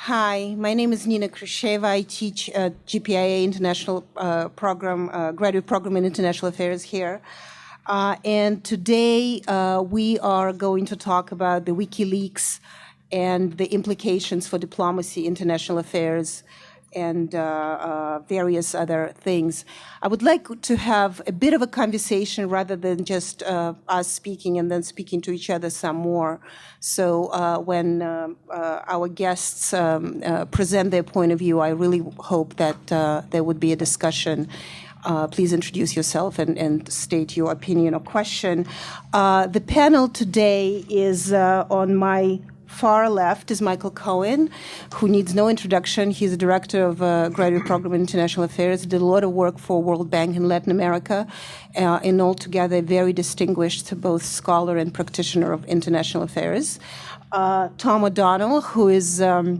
Hi, my name is Nina Khrushcheva. I teach GPIA International Graduate Program in International Affairs here. And today we are going to talk about the Wikileaks and the implications for diplomacy, international affairs, and various other things. I would like to have a bit of a conversation rather than just us speaking and then speaking to each other some more. So when our guests present their point of view, I really hope that there would be a discussion. Please introduce yourself and state your opinion or question. The panel today is on my far left is Michael Cohen, who needs no introduction. He's a director of Graduate Program in International Affairs, did a lot of work for World Bank in Latin America, and altogether a very distinguished both scholar and practitioner of international affairs. Tom O'Donnell, who is a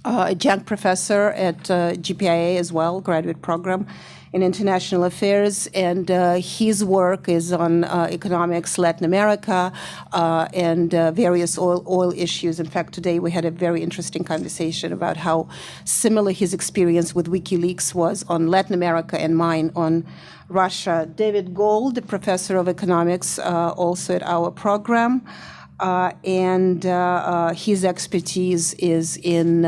adjunct professor at GPIA as well, Graduate Program in International Affairs, and his work is on economics, Latin America, and various oil issues. In fact, today we had a very interesting conversation about how similar his experience with Wikileaks was on Latin America and mine on Russia. David Gold, a professor of economics, also at our program, and his expertise is in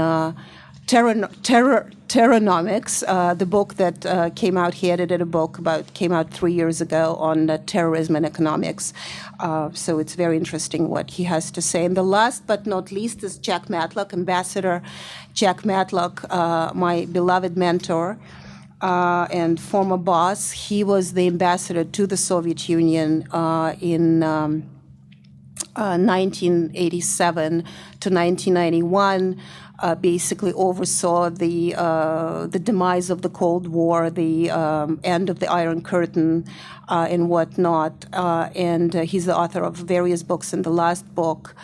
Terronomics, the book that came out. He edited a book came out 3 years ago on terrorism and economics. So it's very interesting what he has to say. And the last but not least is Jack Matlock, Ambassador Jack Matlock, my beloved mentor and former boss. He was the ambassador to the Soviet Union in 1987 to 1991. Basically oversaw the demise of the Cold War, the end of the Iron Curtain, and whatnot. And he's the author of various books. And the last book,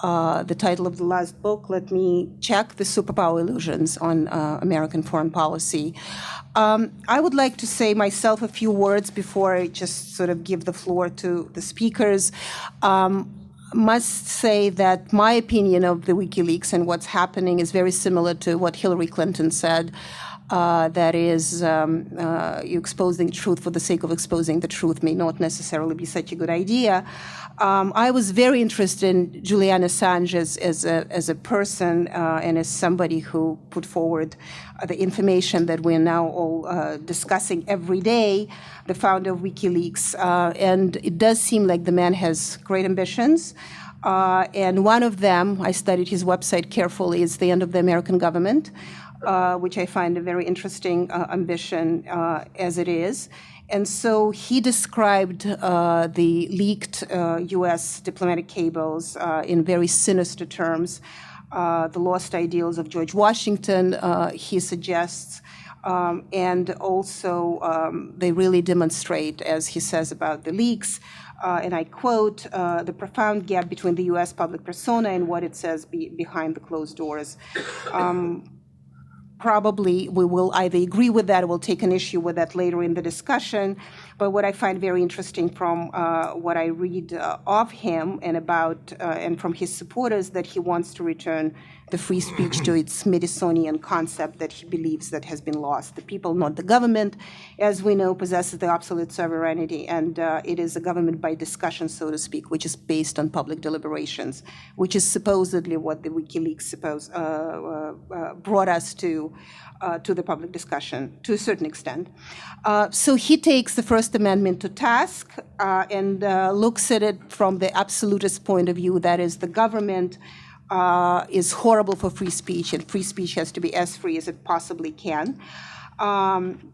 the title of the last book, let me check, The Superpower Illusions on American Foreign Policy. I would like to say myself a few words before I just sort of give the floor to the speakers. Must say that my opinion of the Wikileaks and what's happening is very similar to what Hillary Clinton said. That is, you exposing truth for the sake of exposing the truth may not necessarily be such a good idea. I was very interested in Julian Assange as a person and as somebody who put forward the information that we're now all discussing every day, the founder of Wikileaks. And it does seem like the man has great ambitions. And one of them, I studied his website carefully, is the end of the American government, which I find a very interesting ambition as it is. And so he described the leaked U.S. diplomatic cables in very sinister terms, the lost ideals of George Washington, he suggests, and also they really demonstrate, as he says about the leaks, and I quote, the profound gap between the U.S. public persona and what it says behind the closed doors. Probably we will either agree with that or we'll take an issue with that later in the discussion. But what I find very interesting from what I read of him and about and from his supporters, that he wants to return the free speech to its Madisonian concept that he believes that has been lost. The people, not the government, as we know, possesses the absolute sovereignty, and it is a government by discussion, so to speak, which is based on public deliberations, which is supposedly what the Wikileaks brought us to the public discussion to a certain extent. So he takes the First Amendment to task and looks at it from the absolutist point of view, that is, the government is horrible for free speech, and free speech has to be as free as it possibly can. And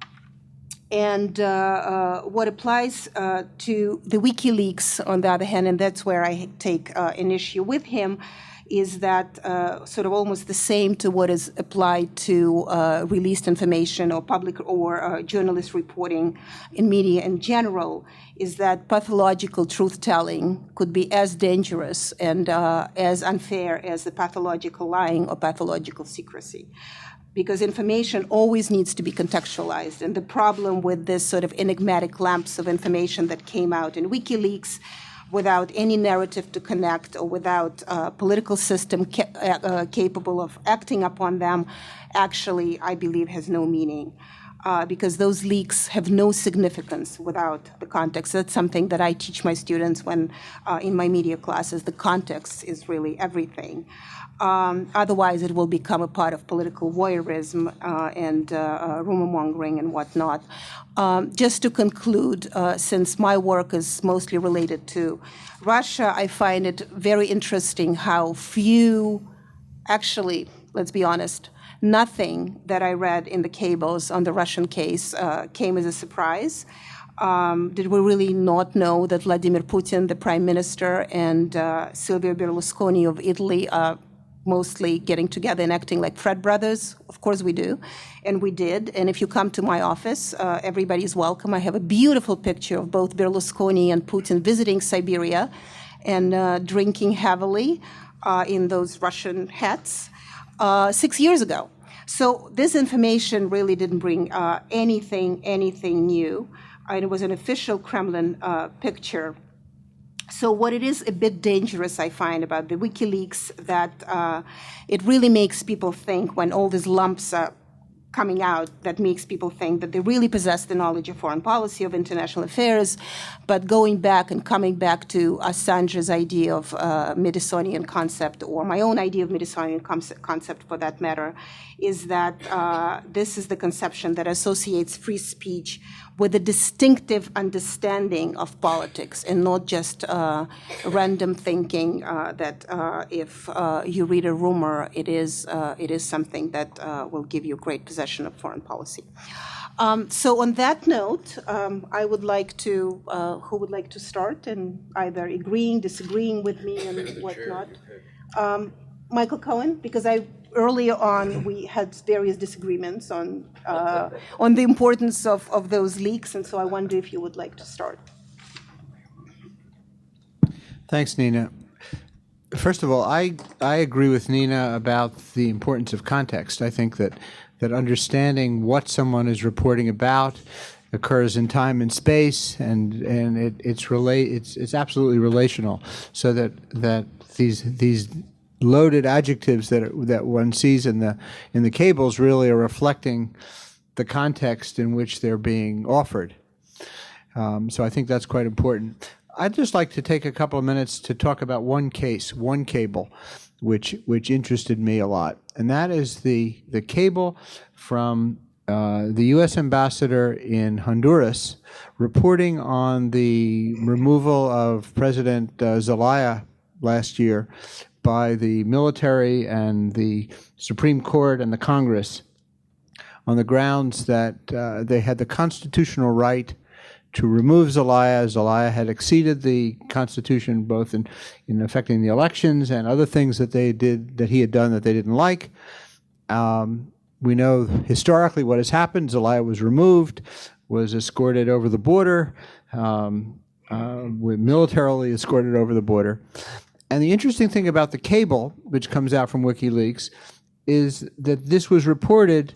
what applies to the Wikileaks, on the other hand, and that's where I take an issue with him, is that sort of almost the same to what is applied to released information or public or journalist reporting in media in general, is that pathological truth-telling could be as dangerous and as unfair as the pathological lying or pathological secrecy. Because information always needs to be contextualized. And the problem with this sort of enigmatic lamps of information that came out in Wikileaks without any narrative to connect or without a political system capable of acting upon them, actually, I believe, has no meaning. Because those leaks have no significance without the context. That's something that I teach my students when in my media classes. The context is really everything. Otherwise, it will become a part of political voyeurism and rumor mongering and whatnot. Just to conclude, since my work is mostly related to Russia, I find it very interesting how few, actually, let's be honest, nothing that I read in the cables on the Russian case came as a surprise. Did we really not know that Vladimir Putin, the prime minister, and Silvio Berlusconi of Italy are mostly getting together and acting like frat brothers? Of course we do, and we did. And if you come to my office, everybody's welcome. I have a beautiful picture of both Berlusconi and Putin visiting Siberia and drinking heavily in those Russian hats. 6 years ago. So this information really didn't bring anything new. And it was an official Kremlin picture. So what it is a bit dangerous, I find, about the Wikileaks, that it really makes people think when all these lumps are coming out, that makes people think that they really possess the knowledge of foreign policy, of international affairs. But going back and coming back to Assange's idea of Madisonian concept, or my own idea of Madisonian concept for that matter, is that this is the conception that associates free speech with a distinctive understanding of politics and not just random thinking that if you read a rumor, it is something that will give you great possession of foreign policy. So on that note, I would like to, who would like to start and either agreeing, disagreeing with me and whatnot? Michael Cohen, because earlier on we had various disagreements on the importance of those leaks, and so I wonder if you would like to start. Thanks, Nina. First of all, I agree with Nina about the importance of context. I think that understanding what someone is reporting about occurs in time and space, and it's absolutely relational. So that these loaded adjectives that one sees in the cables really are reflecting the context in which they're being offered. So I think that's quite important. I'd just like to take a couple of minutes to talk about one case, one cable, which interested me a lot, and that is the cable from the U.S. ambassador in Honduras reporting on the removal of President Zelaya last year by the military and the Supreme Court and the Congress on the grounds that they had the constitutional right to remove Zelaya. Zelaya had exceeded the Constitution both in affecting the elections and other things that he had done that they didn't like. We know historically what has happened. Zelaya was removed, was escorted over the border, militarily escorted over the border. And the interesting thing about the cable, which comes out from WikiLeaks, is that this was reported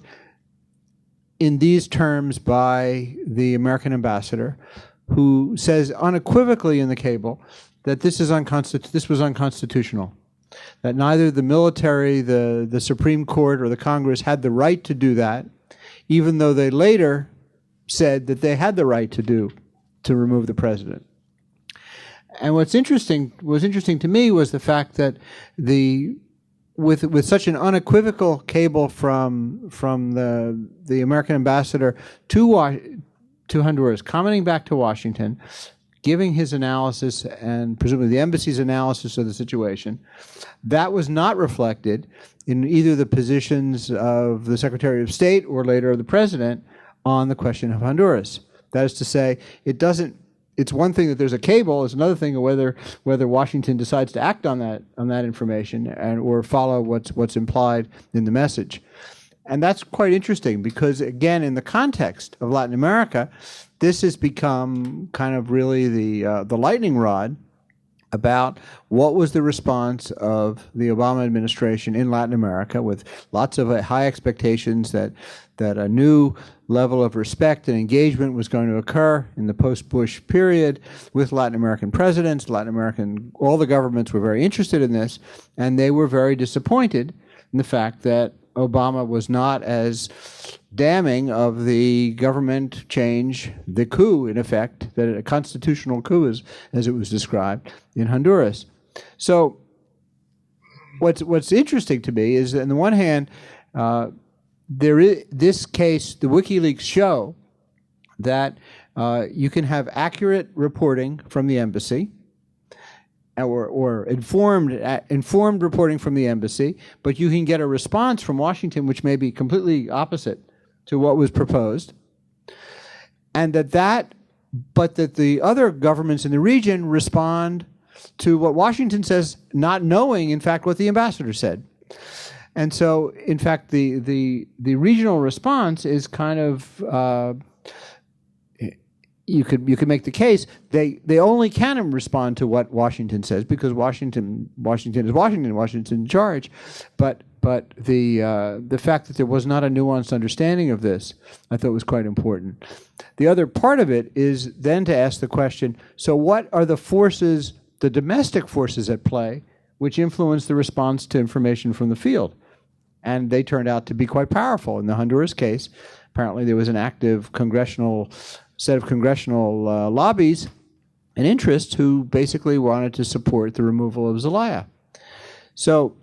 in these terms by the American ambassador, who says unequivocally in the cable that this was unconstitutional, that neither the military, the Supreme Court, or the Congress had the right to do that, even though they later said that they had the right to remove the president. And what's interesting to me was the fact that with such an unequivocal cable from the American ambassador to Honduras, commenting back to Washington, giving his analysis and presumably the embassy's analysis of the situation, that was not reflected in either the positions of the Secretary of State or later of the President on the question of Honduras. That is to say, it's one thing that there's a cable. It's another thing whether Washington decides to act on that information or follow what's implied in the message. And that's quite interesting because, again, in the context of Latin America, this has become kind of really the lightning rod about what was the response of the Obama administration in Latin America, with lots of high expectations that a new level of respect and engagement was going to occur in the post-Bush period with Latin American presidents. All the governments were very interested in this, and they were very disappointed in the fact that Obama was not as damning of the government change, the coup, in effect, that a constitutional coup, as it was described, in Honduras. So what's interesting to me is that on the one hand, this case, the WikiLeaks show that you can have accurate reporting from the embassy, or informed reporting from the embassy, but you can get a response from Washington which may be completely opposite to what was proposed, and that the other governments in the region respond to what Washington says, not knowing, in fact, what the ambassador said. And so, in fact, the regional response is kind of you could make the case they only can respond to what Washington says, because Washington is Washington's in charge, but the fact that there was not a nuanced understanding of this, I thought was quite important. The other part of it is then to ask the question: so what are the forces, the domestic forces at play, which influence the response to information from the field? And they turned out to be quite powerful. In the Honduras case, apparently there was an active set of congressional lobbies and interests who basically wanted to support the removal of Zelaya. So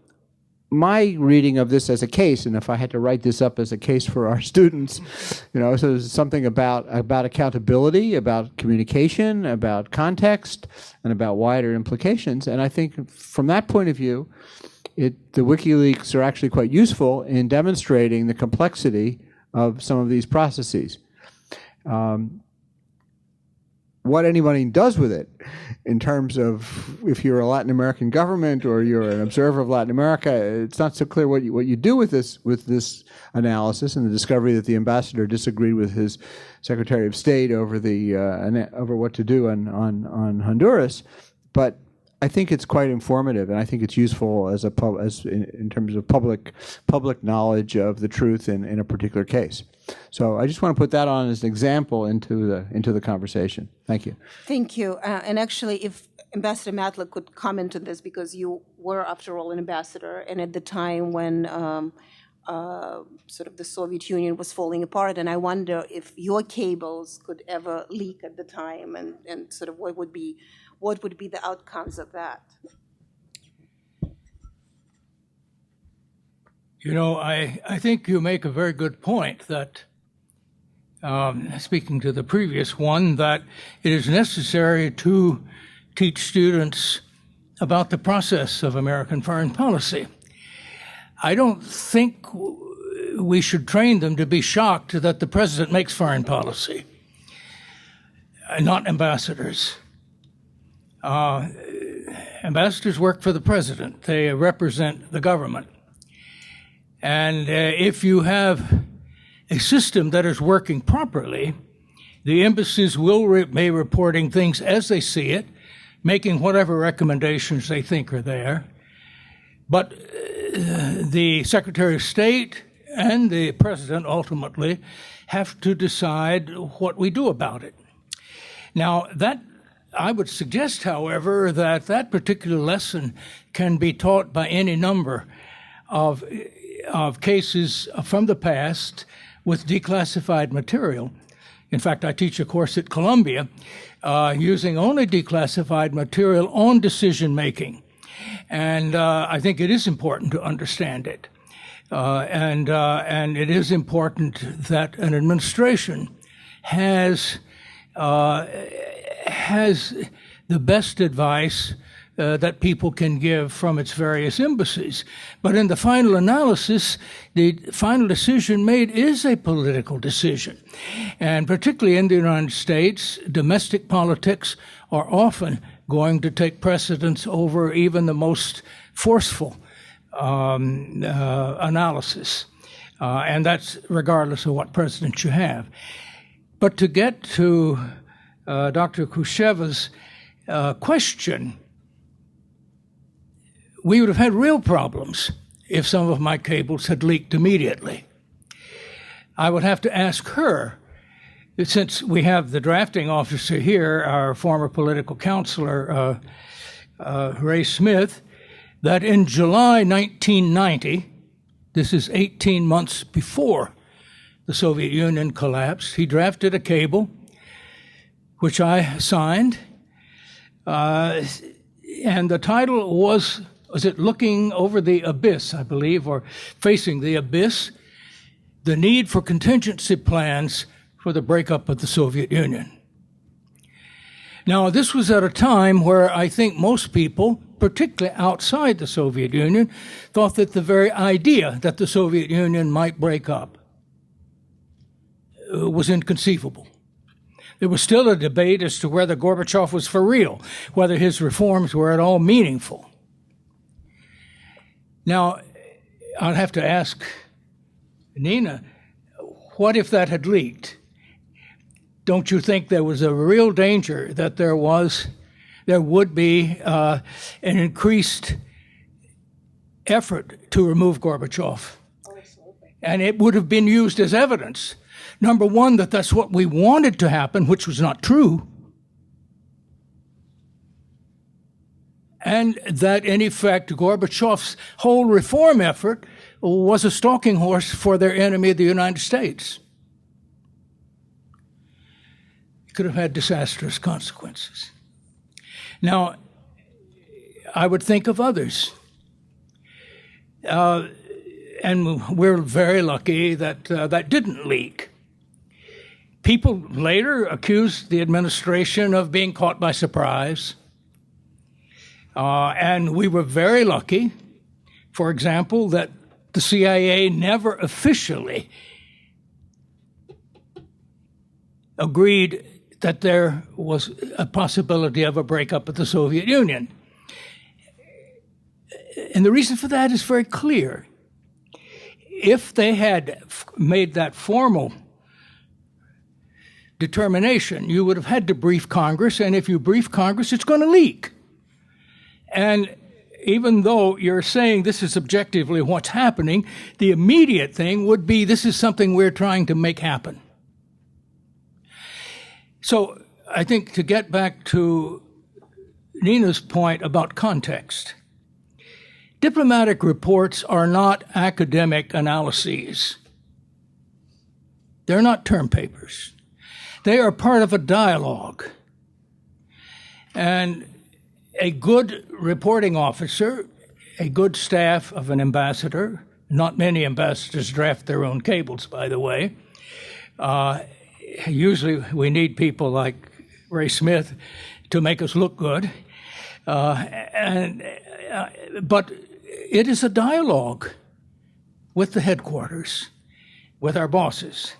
my reading of this as a case, and if I had to write this up as a case for our students, so there's something about accountability, about communication, about context, and about wider implications. And I think from that point of view, the WikiLeaks are actually quite useful in demonstrating the complexity of some of these processes. What anybody does with it, in terms of if you're a Latin American government or you're an observer of Latin America, it's not so clear what you do with this analysis and the discovery that the ambassador disagreed with his Secretary of State over what to do on Honduras. But I think it's quite informative, and I think it's useful in terms of public knowledge of the truth in a particular case. So I just want to put that on as an example into the conversation. Thank you. Thank you. And actually, if Ambassador Matlock could comment on this, because you were, after all, an ambassador, and at the time when sort of the Soviet Union was falling apart, and I wonder if your cables could ever leak at the time, and sort of what would be the outcomes of that? I think you make a very good point that, speaking to the previous one, that it is necessary to teach students about the process of American foreign policy. I don't think we should train them to be shocked that the president makes foreign policy, not ambassadors. Ambassadors work for the president. They represent the government. And if you have a system that is working properly, the embassies will be reporting things as they see it, making whatever recommendations they think are there. But the Secretary of State and the President ultimately have to decide what we do about it. Now, I would suggest, however, that particular lesson can be taught by any number of cases from the past with declassified material. In fact, I teach a course at Columbia using only declassified material on decision making. And I think it is important to understand it. And it is important that an administration has the best advice that people can give from its various embassies. But in the final analysis, the final decision made is a political decision. And particularly in the United States, domestic politics are often going to take precedence over even the most forceful analysis. And that's regardless of what president you have. But to get to Dr. Khrushcheva's question, we would have had real problems if some of my cables had leaked immediately. I would have to ask her, since we have the drafting officer here, our former political counselor, Ray Smith, that in July 1990, this is 18 months before the Soviet Union collapsed, he drafted a cable, which I signed, and the title was it Looking Over the Abyss, I believe, or Facing the Abyss, the Need for Contingency Plans for the Breakup of the Soviet Union. Now, this was at a time where I think most people, particularly outside the Soviet Union, thought that the very idea that the Soviet Union might break up was inconceivable. There was still a debate as to whether Gorbachev was for real, whether his reforms were at all meaningful. Now, I'll have to ask Nina, what if that had leaked? Don't you think there was a real danger that there would be an increased effort to remove Gorbachev? And it would have been used as evidence. Number one, that that's what we wanted to happen, which was not true. And that, in effect, Gorbachev's whole reform effort was a stalking horse for their enemy, the United States. It could have had disastrous consequences. Now, I would think of others. And we're very lucky that that didn't leak. People later accused the administration of being caught by surprise. And we were very lucky, for example, that the CIA never officially agreed that there was a possibility of a breakup of the Soviet Union. And the reason for that is very clear. If they had made that formal determination, you would have had to brief Congress, and if you brief Congress, it's going to leak. And even though you're saying this is objectively what's happening, the immediate thing would be this is something we're trying to make happen. So I think to get back to Nina's point about context, diplomatic reports are not academic analyses. They're not term papers. They are part of a dialogue. And a good reporting officer, a good staff of an ambassador, not many ambassadors draft their own cables, by the way. Usually we need people like Ray Smith to make us look good. But it is a dialogue with the headquarters, with our bosses.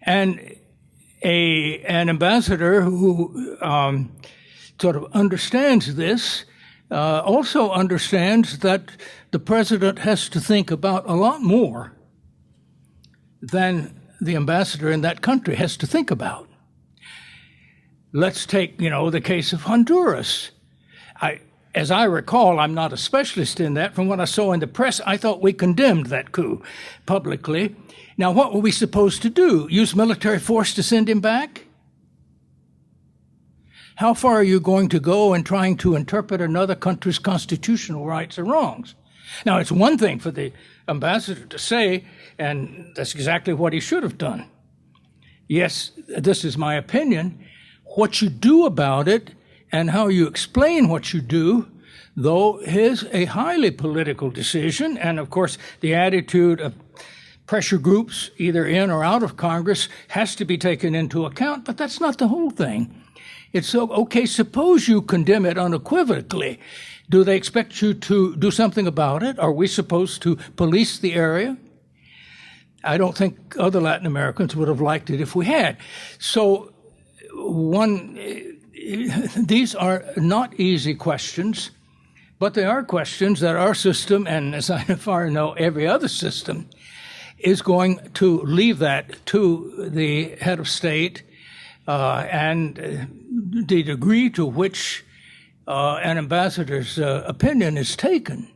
And an ambassador who sort of understands this also understands that the president has to think about a lot more than the ambassador in that country has to think about. Let's take, the case of Honduras. As I recall, I'm not a specialist in that. From what I saw in the press, I thought we condemned that coup publicly. Now, what were we supposed to do? Use military force to send him back? How far are you going to go in trying to interpret another country's constitutional rights or wrongs? Now, it's one thing for the ambassador to say, and that's exactly what he should have done. Yes, this is my opinion. What you do about it and how you explain what you do, though, is a highly political decision. And, of course, the attitude of pressure groups, either in or out of Congress, has to be taken into account, but that's not the whole thing. It's so, okay, suppose you condemn it unequivocally. Do they expect you to do something about it? Are we supposed to police the area? I don't think other Latin Americans would have liked it if we had. So these are not easy questions, but they are questions that our system, and as I far know, every other system, is going to leave that to the head of state and the degree to which an ambassador's opinion is taken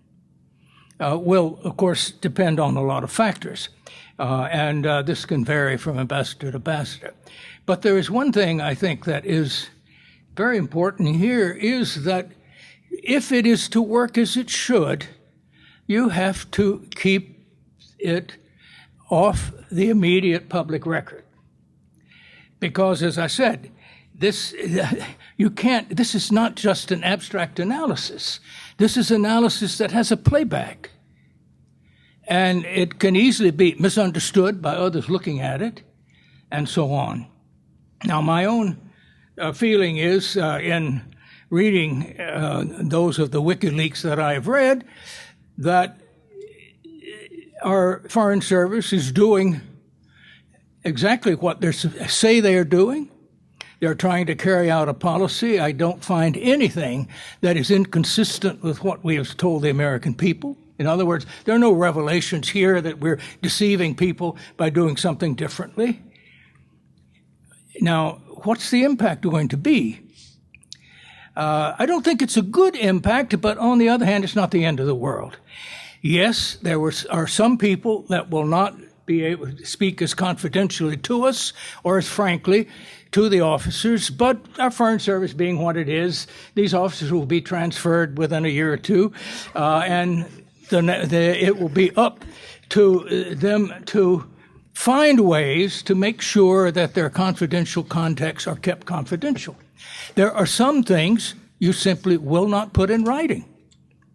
will, of course, depend on a lot of factors. And this can vary from ambassador to ambassador. But there is one thing I think that is very important here is that if it is to work as it should, you have to keep it off the immediate public record. Because, as I said, this is not just an abstract analysis. This is analysis that has a playback. And it can easily be misunderstood by others looking at it, and so on. Now, my own feeling is, in reading those of the Wikileaks that I have read, that our Foreign Service is doing exactly what they say they are doing. They're trying to carry out a policy. I don't find anything that is inconsistent with what we have told the American people. In other words, there are no revelations here that we're deceiving people by doing something differently. Now, what's the impact going to be? I don't think it's a good impact, but on the other hand, it's not the end of the world. Yes, there are some people that will not be able to speak as confidentially to us or as frankly to the officers, but our Foreign Service being what it is, these officers will be transferred within a year or two, and it will be up to them to find ways to make sure that their confidential contacts are kept confidential. There are some things you simply will not put in writing.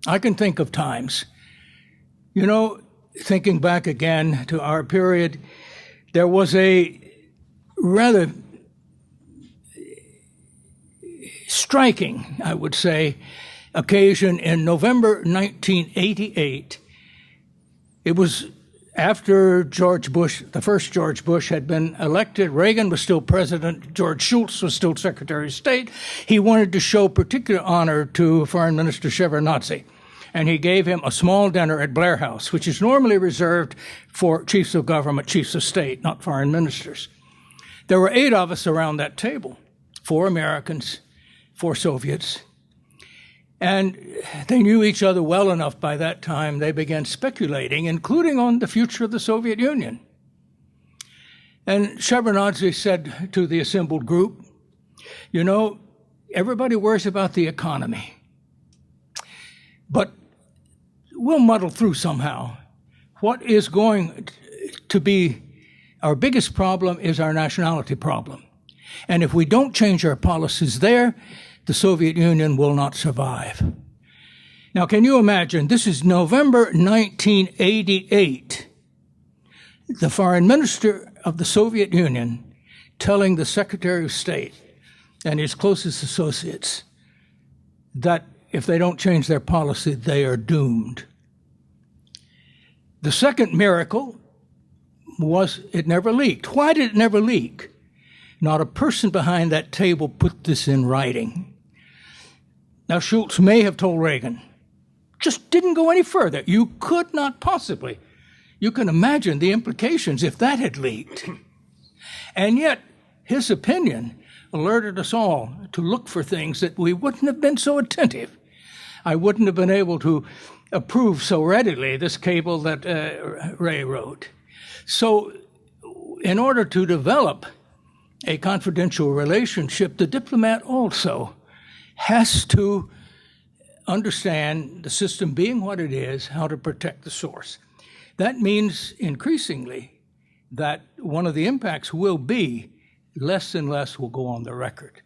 I can think of times, thinking back again to our period, there was a rather striking, I would say, occasion in November 1988. It was after George Bush, the first George Bush, had been elected. Reagan was still president. George Shultz was still Secretary of State. He wanted to show particular honor to Foreign Minister Shevardnadze, and he gave him a small dinner at Blair House, which is normally reserved for chiefs of government, chiefs of state, not foreign ministers. There were 8 of us around that table, 4 Americans, 4 Soviets, and they knew each other well enough by that time they began speculating, including on the future of the Soviet Union. And Shevardnadze said to the assembled group, everybody worries about the economy, but we'll muddle through somehow. What is going to be our biggest problem is our nationality problem. And if we don't change our policies there, the Soviet Union will not survive. Now, can you imagine? This is November 1988. The foreign minister of the Soviet Union telling the Secretary of State and his closest associates that if they don't change their policy, they are doomed. The second miracle was it never leaked. Why did it never leak? Not a person behind that table put this in writing. Now, Shultz may have told Reagan, just didn't go any further. You could not possibly. You can imagine the implications if that had leaked. And yet, his opinion alerted us all to look for things that we wouldn't have been so attentive. I wouldn't have been able to approve so readily this cable that Ray wrote. So, in order to develop a confidential relationship, the diplomat also has to understand the system being what it is, how to protect the source. That means increasingly that one of the impacts will be less and less will go on the record.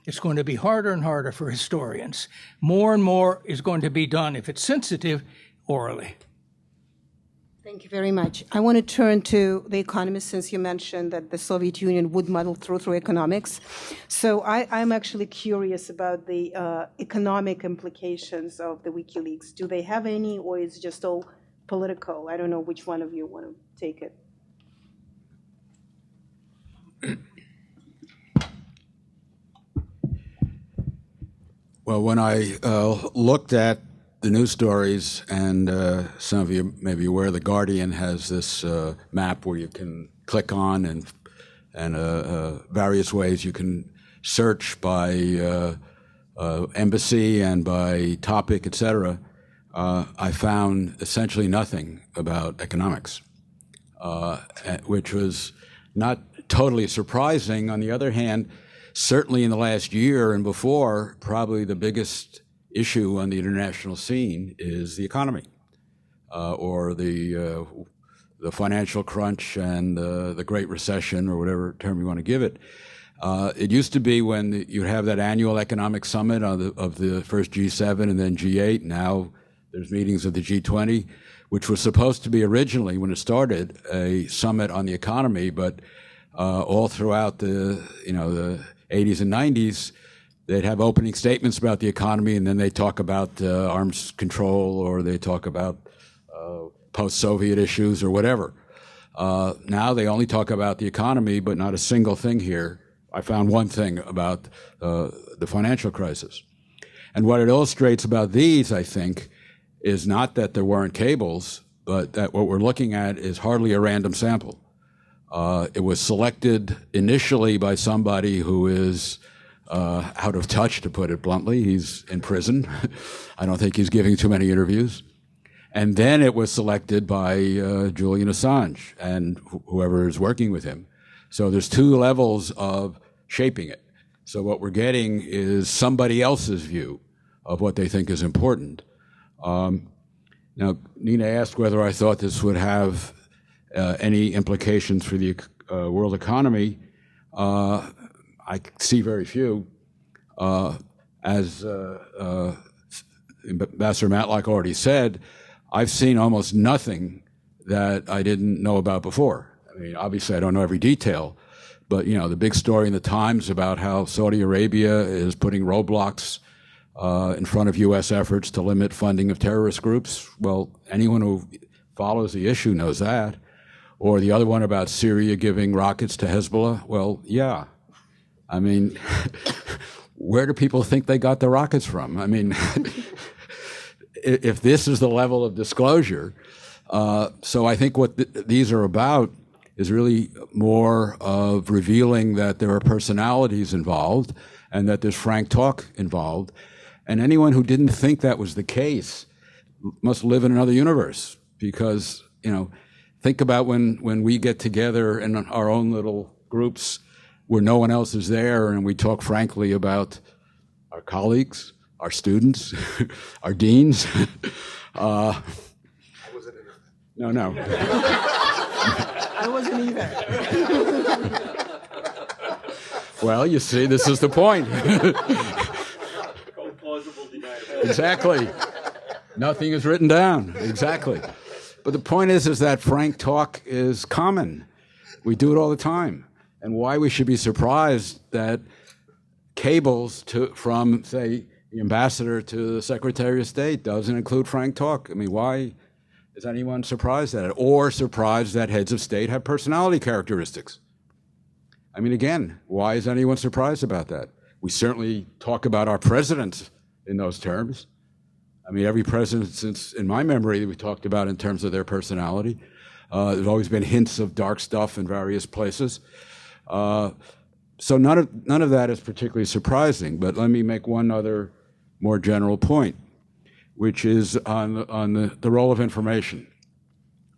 It's going to be harder and harder for historians. More and more is going to be done, if it's sensitive, orally. Thank you very much. I want to turn to The Economist, since you mentioned that the Soviet Union would muddle through economics. So I'm actually curious about the economic implications of the Wikileaks. Do they have any, or is it just all political? I don't know which one of you want to take it. Well, when I looked at the news stories, and some of you may be aware, The Guardian has this map where you can click on and various ways you can search by embassy and by topic, etc. I found essentially nothing about economics, which was not totally surprising. On the other hand, certainly in the last year and before, probably the biggest issue on the international scene is the economy, or the financial crunch and the Great Recession, or whatever term you want to give it. It used to be when you have that annual economic summit of the first G7 and then G8. Now there's meetings of the G20, which was supposed to be originally, when it started, a summit on the economy, but all throughout the 80s and 90s, they'd have opening statements about the economy, and then they talk about arms control, or they talk about post-Soviet issues or whatever. Now they only talk about the economy, but not a single thing here. I found one thing about the financial crisis. And what it illustrates about these, I think, is not that there weren't cables, but that what we're looking at is hardly a random sample. It was selected initially by somebody who is out of touch, to put it bluntly. He's in prison. I don't think he's giving too many interviews. And then it was selected by Julian Assange and whoever is working with him. So there's two levels of shaping it. So what we're getting is somebody else's view of what they think is important. Now, Nina asked whether I thought this would have any implications for the world economy. I see very few. As Ambassador Matlock already said, I've seen almost nothing that I didn't know about before. I mean, obviously I don't know every detail, but the big story in the Times about how Saudi Arabia is putting roadblocks in front of U.S. efforts to limit funding of terrorist groups. Well, anyone who follows the issue knows that. Or the other one about Syria giving rockets to Hezbollah. Well, yeah. I mean, where do people think they got the rockets from? I mean, if this is the level of disclosure, so I think what these are about is really more of revealing that there are personalities involved and that there's frank talk involved. And anyone who didn't think that was the case must live in another universe, because, think about when we get together in our own little groups where no one else is there, and we talk frankly about our colleagues, our students, our deans. I wasn't in it. No. I wasn't either. Well, you see, this is the point. Exactly. Nothing is written down. Exactly. But the point is that frank talk is common. We do it all the time. And why we should be surprised that cables from, say, the ambassador to the Secretary of State doesn't include frank talk. I mean, why is anyone surprised at it? Or surprised that heads of state have personality characteristics? I mean, again, why is anyone surprised about that? We certainly talk about our presidents in those terms. I mean, every president since, in my memory, that we talked about in terms of their personality. There's always been hints of dark stuff in various places. So none of that is particularly surprising. But let me make one other more general point, which is on the role of information.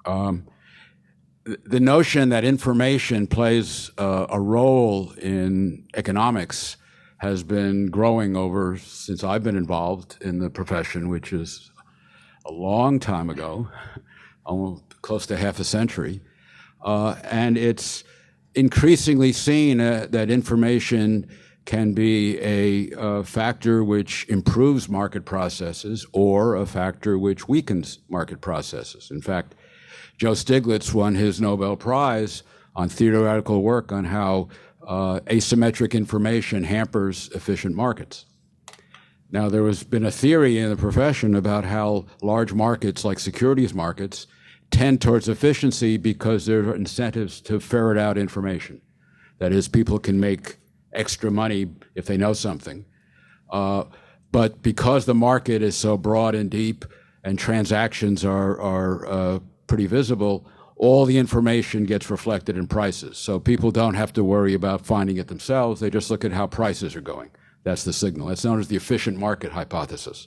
The notion that information plays a role in economics has been growing since I've been involved in the profession, which is a long time ago, almost close to half a century. And it's increasingly seen that information can be a factor which improves market processes or a factor which weakens market processes. In fact, Joe Stiglitz won his Nobel Prize on theoretical work on how asymmetric information hampers efficient markets. Now, there has been a theory in the profession about how large markets like securities markets tend towards efficiency because there are incentives to ferret out information. That is, people can make extra money if they know something. But because the market is so broad and deep and transactions are pretty visible, all the information gets reflected in prices. So people don't have to worry about finding it themselves. They just look at how prices are going. That's the signal. That's known as the efficient market hypothesis.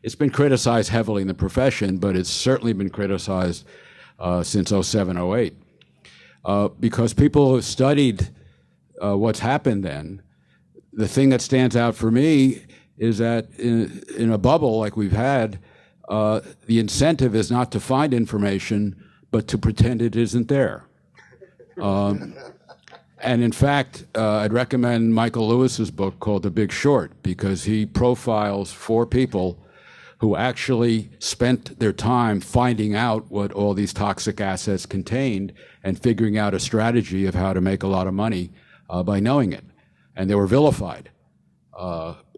It's been criticized heavily in the profession, but it's certainly been criticized since 07, 08. Because people have studied what's happened then. The thing that stands out for me is that in a bubble like we've had, the incentive is not to find information, but to pretend it isn't there. And in fact, I'd recommend Michael Lewis's book called The Big Short, because he profiles 4 people who actually spent their time finding out what all these toxic assets contained and figuring out a strategy of how to make a lot of money by knowing it. And they were vilified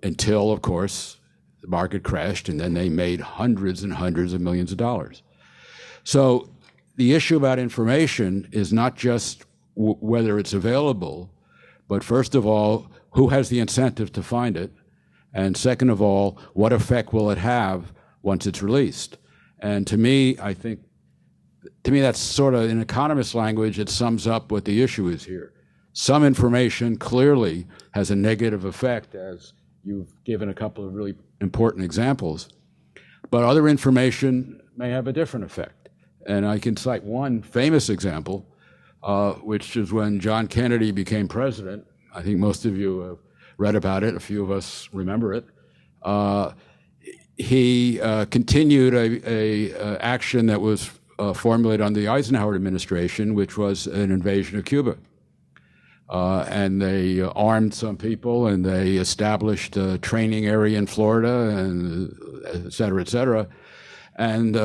until, of course, the market crashed, and then they made hundreds and hundreds of millions of dollars. So the issue about information is not just whether it's available, but first of all, who has the incentive to find it? And second of all, what effect will it have once it's released? And to me, that's sort of, in economist language, it sums up what the issue is here. Some information clearly has a negative effect, as you've given a couple of really important examples, but other information may have a different effect. And I can cite one famous example, which is when John Kennedy became president. I think most of you have read about it. A few of us remember it. He continued a action that was formulated under the Eisenhower administration, which was an invasion of Cuba. And they armed some people, and they established a training area in Florida, and et cetera, et cetera. And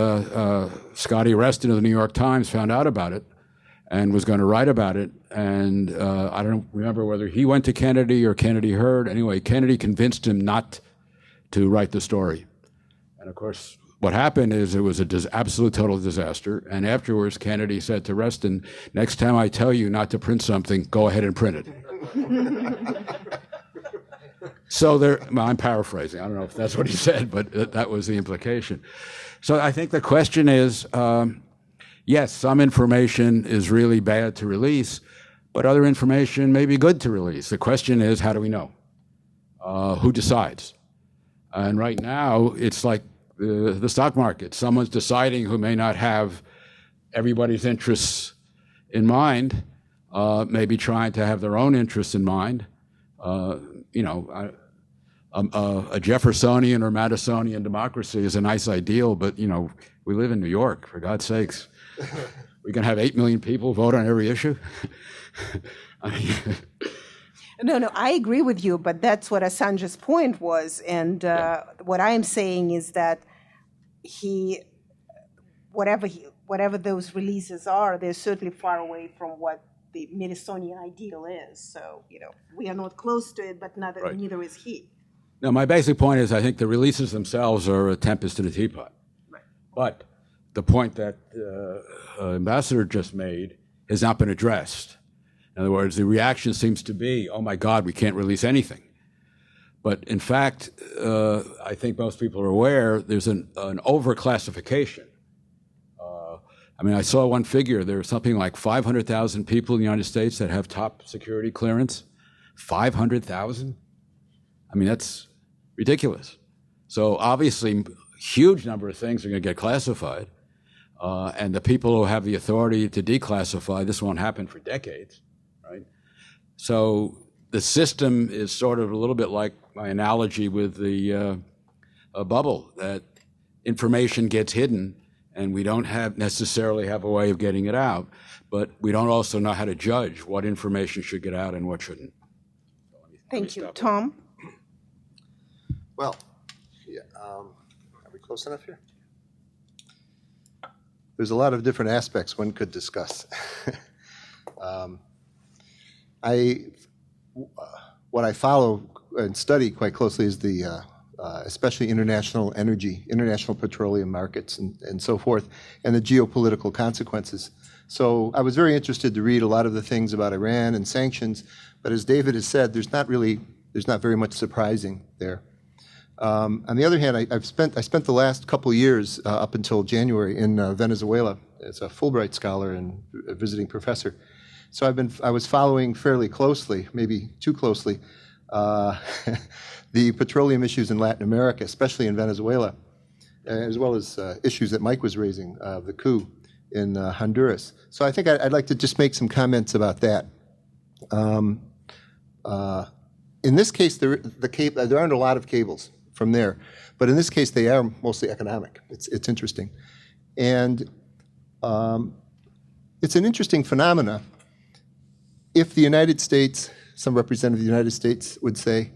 Scotty Reston of the New York Times found out about it and was going to write about it. And I don't remember whether he went to Kennedy or Kennedy heard. Anyway, Kennedy convinced him not to write the story. And of course, what happened is it was an absolute total disaster. And afterwards, Kennedy said to Reston, next time I tell you not to print something, go ahead and print it. So well, I'm paraphrasing. I don't know if that's what he said, but that was the implication. So I think the question is, yes, some information is really bad to release, but other information may be good to release. The question is, how do we know? Who decides? And right now, it's like the stock market. Someone's deciding who may not have everybody's interests in mind, maybe trying to have their own interests in mind. A Jeffersonian or Madisonian democracy is a nice ideal, but, we live in New York, for God's sakes. We can have 8 million people vote on every issue? No, I agree with you, but that's what Assange's point was. And what I am saying is that whatever those releases are, they're certainly far away from what the Madisonian ideal is. So, we are not close to it, but neither is he. No, my basic point is I think the releases themselves are a tempest in a teapot. Right. But the point that Ambassador just made has not been addressed. In other words, the reaction seems to be, oh my God, we can't release anything. But in fact, I think most people are aware there's an overclassification. I saw one figure. There are something like 500,000 people in the United States that have top security clearance. 500,000? That's ridiculous. So obviously, huge number of things are going to get classified. And the people who have the authority to declassify, this won't happen for decades, right? So the system is sort of a little bit like my analogy with the bubble, that information gets hidden and we don't necessarily have a way of getting it out, but we don't also know how to judge what information should get out and what shouldn't. Thank you. Tom? Well, are we close enough here? There's a lot of different aspects one could discuss. What I follow and study quite closely is the especially international energy, international petroleum markets and so forth, and the geopolitical consequences. So I was very interested to read a lot of the things about Iran and sanctions, but as David has said, there's not very much surprising there. On the other hand, I spent the last couple of years up until January in Venezuela as a Fulbright scholar and a visiting professor. So I was following fairly closely, maybe too closely, the petroleum issues in Latin America, especially in Venezuela. as well as issues that Mike was raising, the coup in Honduras. So I think I'd like to just make some comments about that. In this case, there aren't a lot of cables from there, but in this case, they are mostly economic. It's interesting. And it's an interesting phenomena. If the United States, some representative of the United States would say,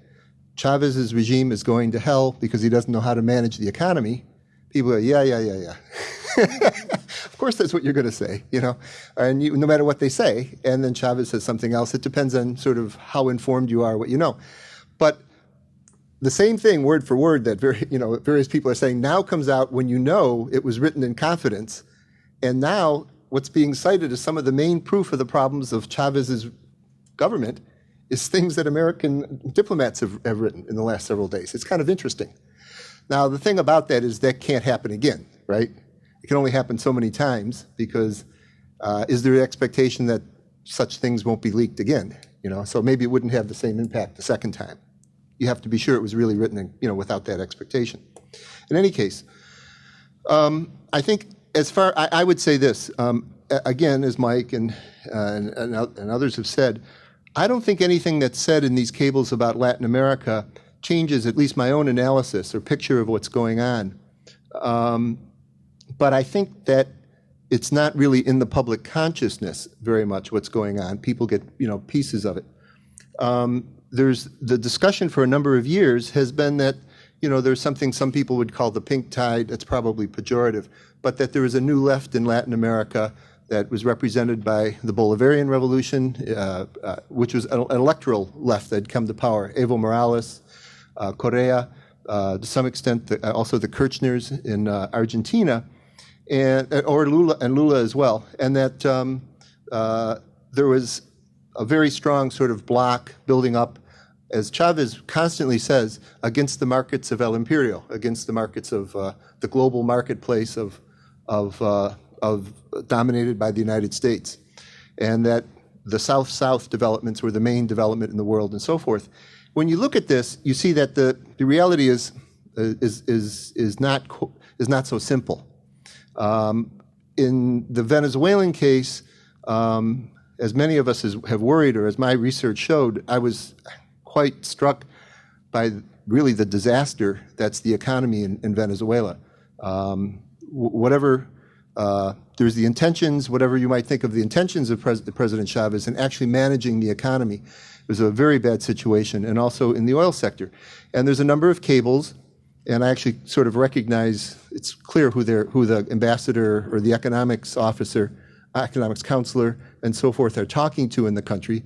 Chavez's regime is going to hell because he doesn't know how to manage the economy, people go, yeah. Of course that's what you're going to say, and no matter what they say. And then Chavez says something else. It depends on sort of how informed you are, what you know. But the same thing, word for word, that various people are saying now comes out when you know it was written in confidence. And now what's being cited as some of the main proof of the problems of Chavez's government is things that American diplomats have written in the last several days. It's kind of interesting. Now, the thing about that is that can't happen again, right? It can only happen so many times because is there an expectation that such things won't be leaked again? So maybe it wouldn't have the same impact the second time. You have to be sure it was really written, without that expectation. In any case, I think I would say this again, as Mike and others have said. I don't think anything that's said in these cables about Latin America changes at least my own analysis or picture of what's going on. But I think that it's not really in the public consciousness very much what's going on. People get, pieces of it. There's the discussion for a number of years has been that, there's something some people would call the pink tide. That's probably pejorative, but that there is a new left in Latin America that was represented by the Bolivarian Revolution, which was an electoral left that had come to power. Evo Morales, Correa, to some extent, also the Kirchners in Argentina, or Lula as well. And that there was a very strong sort of bloc building up, as Chavez constantly says, against the markets of El Imperio, against the markets of the global marketplace of dominated by the United States, and that the South-South developments were the main development in the world, and so forth. When you look at this, you see that the reality is not so simple. In the Venezuelan case, as many of us have worried, or as my research showed, I was quite struck by really the disaster that's the economy in Venezuela. There's the intentions, whatever you might think of the intentions of President Chavez in actually managing the economy. It was a very bad situation, and also in the oil sector. And there's a number of cables, and I actually sort of recognize, it's clear who the ambassador or the economics officer, economics counselor, and so forth are talking to in the country.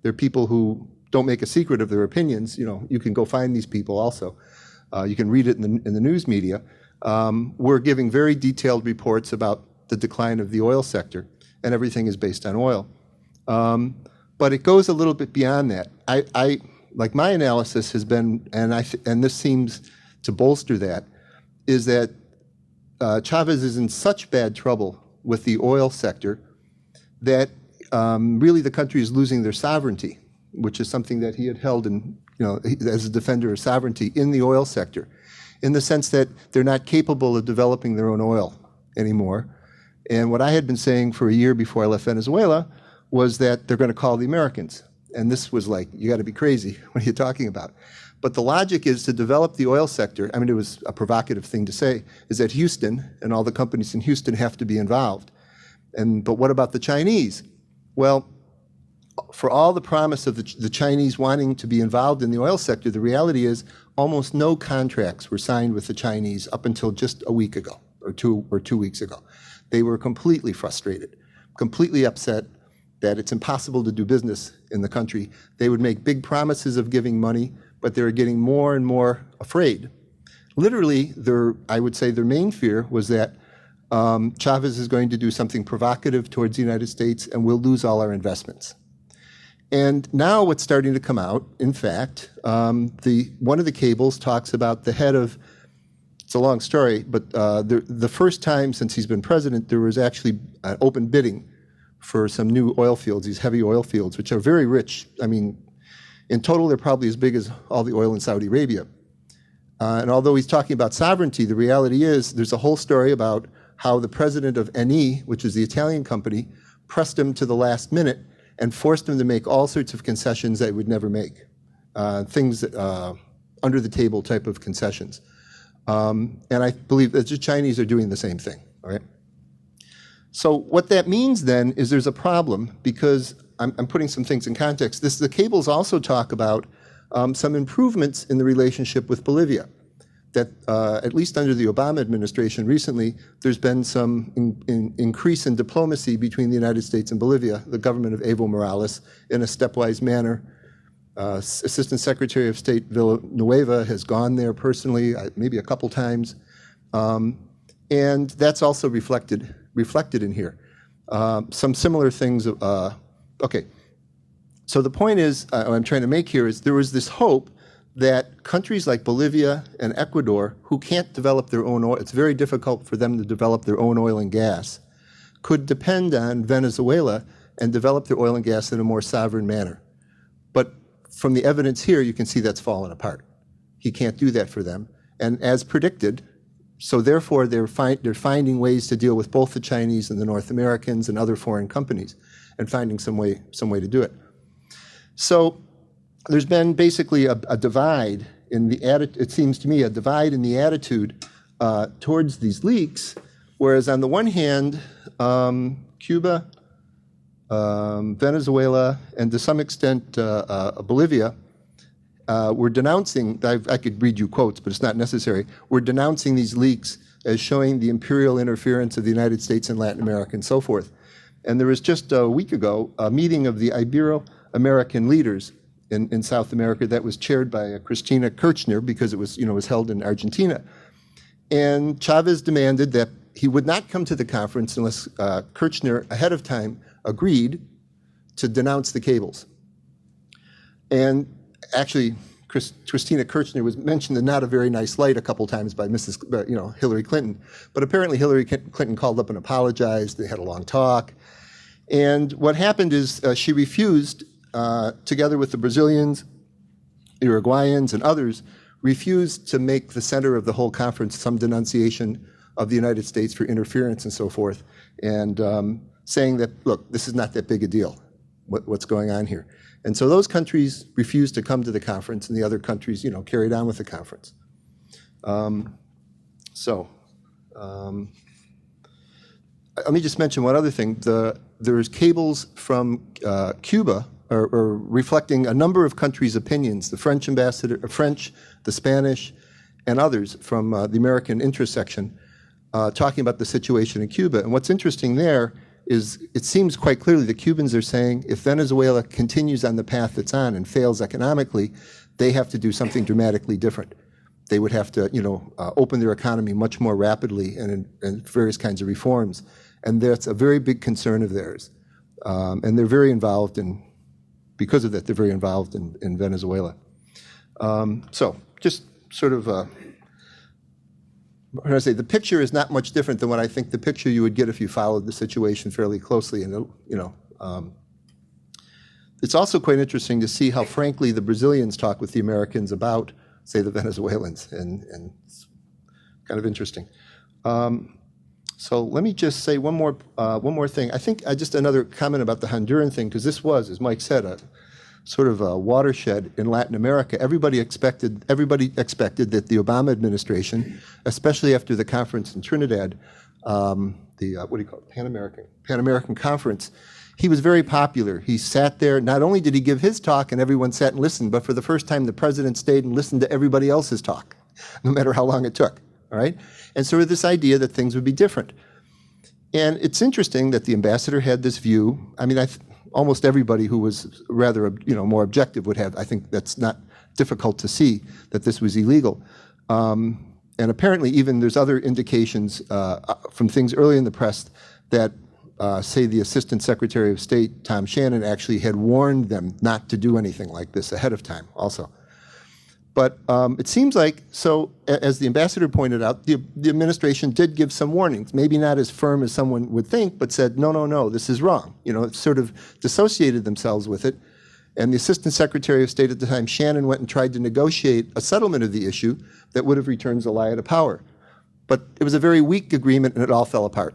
They're people who don't make a secret of their opinions. You can go find these people also. You can read it in the news media. We're giving very detailed reports about the decline of the oil sector, and everything is based on oil. But it goes a little bit beyond that. I like my analysis has been, and this seems to bolster that, is that Chavez is in such bad trouble with the oil sector that really the country is losing their sovereignty, which is something that he had held in, as a defender of sovereignty in the oil sector, in the sense that they're not capable of developing their own oil anymore. And what I had been saying for a year before I left Venezuela was that they're going to call the Americans. And this was like, you got to be crazy. What are you talking about? But the logic is to develop the oil sector. I mean, it was a provocative thing to say, is that Houston and all the companies in Houston have to be involved. But what about the Chinese? Well, for all the promise of the Chinese wanting to be involved in the oil sector, the reality is almost no contracts were signed with the Chinese up until just a week ago, or 2 weeks ago. They were completely frustrated, completely upset that it's impossible to do business in the country. They would make big promises of giving money, but they were getting more and more afraid. Literally, I would say their main fear was that Chavez is going to do something provocative towards the United States and we'll lose all our investments. And now what's starting to come out, in fact, one of the cables talks about the head of, it's a long story, but the first time since he's been president, there was actually an open bidding for some new oil fields, these heavy oil fields, which are very rich. I mean, in total, they're probably as big as all the oil in Saudi Arabia. And although he's talking about sovereignty, the reality is there's a whole story about how the president of Eni, which is the Italian company, pressed him to the last minute and forced him to make all sorts of concessions that he would never make, things under the table type of concessions. And I believe that the Chinese are doing the same thing, all right? So what that means then is there's a problem, because I'm putting some things in context. The cables also talk about some improvements in the relationship with Bolivia, that at least under the Obama administration recently, there's been some increase in diplomacy between the United States and Bolivia, the government of Evo Morales, in a stepwise manner. Assistant Secretary of State Villanueva has gone there personally, maybe a couple times, and that's also reflected in here. Some similar things. Okay, so the point is, what I'm trying to make here is there was this hope that countries like Bolivia and Ecuador, who can't develop their own oil, it's very difficult for them to develop their own oil and gas, could depend on Venezuela and develop their oil and gas in a more sovereign manner. But from the evidence here, you can see that's fallen apart. He can't do that for them. And as predicted, so therefore they're finding ways to deal with both the Chinese and the North Americans and other foreign companies, and finding some way to do it. So there's been basically a divide in the it seems to me, a divide in the attitude towards these leaks, whereas on the one hand, Cuba, Venezuela, and to some extent Bolivia were denouncing, I could read you quotes, but it's not necessary, were denouncing these leaks as showing the imperial interference of the United States in Latin America and so forth. And there was just a week ago a meeting of the Ibero-American leaders in South America that was chaired by Cristina Kirchner, because it was held in Argentina. And Chavez demanded that he would not come to the conference unless Kirchner ahead of time agreed to denounce the cables. And actually, Cristina Kirchner was mentioned in not a very nice light a couple times by Hillary Clinton. But apparently Hillary Clinton called up and apologized. They had a long talk. And what happened is she refused, together with the Brazilians, Uruguayans, and others, refused to make the center of the whole conference some denunciation of the United States for interference and so forth, and saying that, look, this is not that big a deal, what's going on here. And so those countries refused to come to the conference, and the other countries, carried on with the conference. Let me just mention one other thing. There's cables from Cuba are reflecting a number of countries' opinions, the French ambassador, the Spanish, and others from the American interest section, talking about the situation in Cuba. And what's interesting there is it seems quite clearly the Cubans are saying if Venezuela continues on the path it's on and fails economically, they have to do something dramatically different. They would have to, open their economy much more rapidly and various kinds of reforms. And that's a very big concern of theirs. And they're very involved because of that, they're very involved in Venezuela. So just sort of, what do I say, the picture is not much different than what I think the picture you would get if you followed the situation fairly closely. And, it's also quite interesting to see how frankly the Brazilians talk with the Americans about, say, the Venezuelans, and it's kind of interesting. So let me just say one more thing. I think just another comment about the Honduran thing, because this was, as Mike said, a sort of a watershed in Latin America. Everybody expected that the Obama administration, especially after the conference in Trinidad, Pan American Conference, he was very popular. He sat there. Not only did he give his talk and everyone sat and listened, but for the first time the president stayed and listened to everybody else's talk, no matter how long it took. All right? And so this idea that things would be different. And it's interesting that the ambassador had this view. I mean, almost everybody who was rather, more objective would have. I think that's not difficult to see that this was illegal. And apparently, even there's other indications from things early in the press that, say, the Assistant Secretary of State, Tom Shannon, actually had warned them not to do anything like this ahead of time also. But it seems like, so as the ambassador pointed out, the administration did give some warnings, maybe not as firm as someone would think, but said, no, this is wrong. It sort of dissociated themselves with it And the Assistant Secretary of State at the time, Shannon, went and tried to negotiate a settlement of the issue that would have returned Zelaya to power. But it was a very weak agreement, and it all fell apart.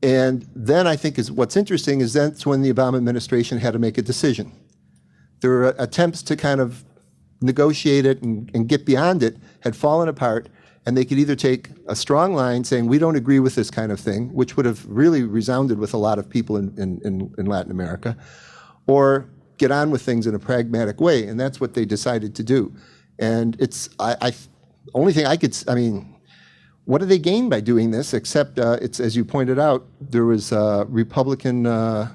And then I think what's interesting is that's when the Obama administration had to make a decision. There were attempts to kind of negotiate it and get beyond it had fallen apart, and they could either take a strong line saying, we don't agree with this kind of thing, which would have really resounded with a lot of people in Latin America, or get on with things in a pragmatic way, and that's what they decided to do. And only thing what do they gain by doing this, except it's, as you pointed out, there was a Republican, there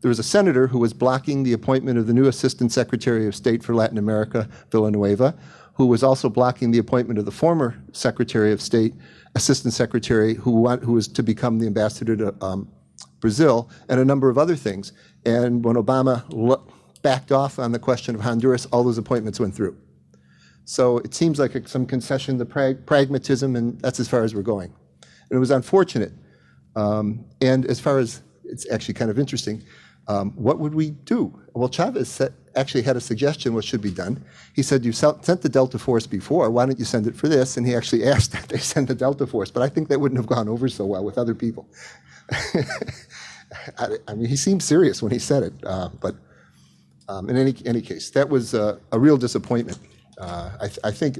was a senator who was blocking the appointment of the new Assistant Secretary of State for Latin America, Villanueva, who was also blocking the appointment of the former Secretary of State, Assistant Secretary, who was to become the ambassador to Brazil, and a number of other things. And when Obama backed off on the question of Honduras, all those appointments went through. So it seems like some concession to pragmatism, and that's as far as we're going. And it was unfortunate. And as far as, it's actually kind of interesting, what would we do? Well, Chavez actually had a suggestion what should be done. He said, you sent the Delta Force before, why don't you send it for this? And he actually asked that they send the Delta Force, but I think that wouldn't have gone over so well with other people. I mean, he seemed serious when he said it, but in any case, that was a real disappointment, I think,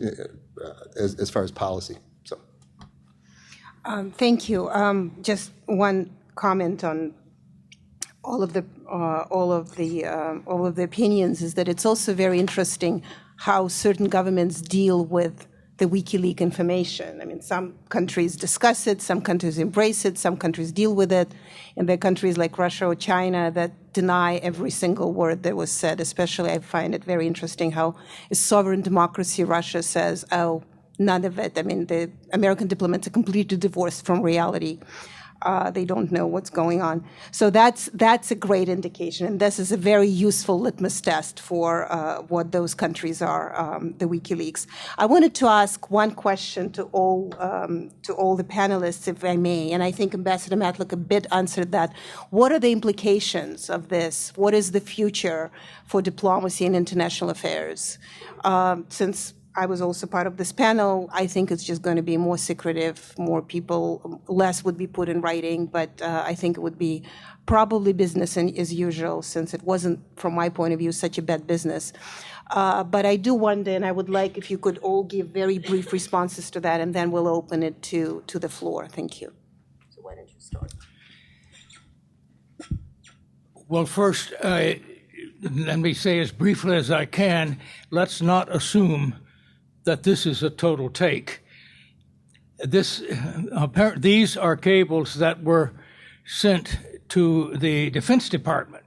as far as policy. So, thank you. Just one comment on all of the opinions is that it's also very interesting how certain governments deal with the WikiLeaks information. I mean, some countries discuss it, some countries embrace it, some countries deal with it, and there are countries like Russia or China that deny every single word that was said. Especially, I find it very interesting how a sovereign democracy, Russia, says, oh, none of it. I mean, the American diplomats are completely divorced from reality. They don't know what's going on. So that's a great indication, and this is a very useful litmus test for what those countries are, the WikiLeaks. I wanted to ask one question to all the panelists, if I may, and I think Ambassador Matlock a bit answered that. What are the implications of this? What is the future for diplomacy and international affairs? Since I was also part of this panel, I think it's just going to be more secretive, more people, less would be put in writing, but I think it would be probably business as usual, since it wasn't, from my point of view, such a bad business. But I do wonder, and I would like if you could all give very brief responses to that, and then we'll open it to the floor. Thank you. So why don't you start? Well, first, let me say as briefly as I can, let's not assume that this is a total take. These are cables that were sent to the Defense Department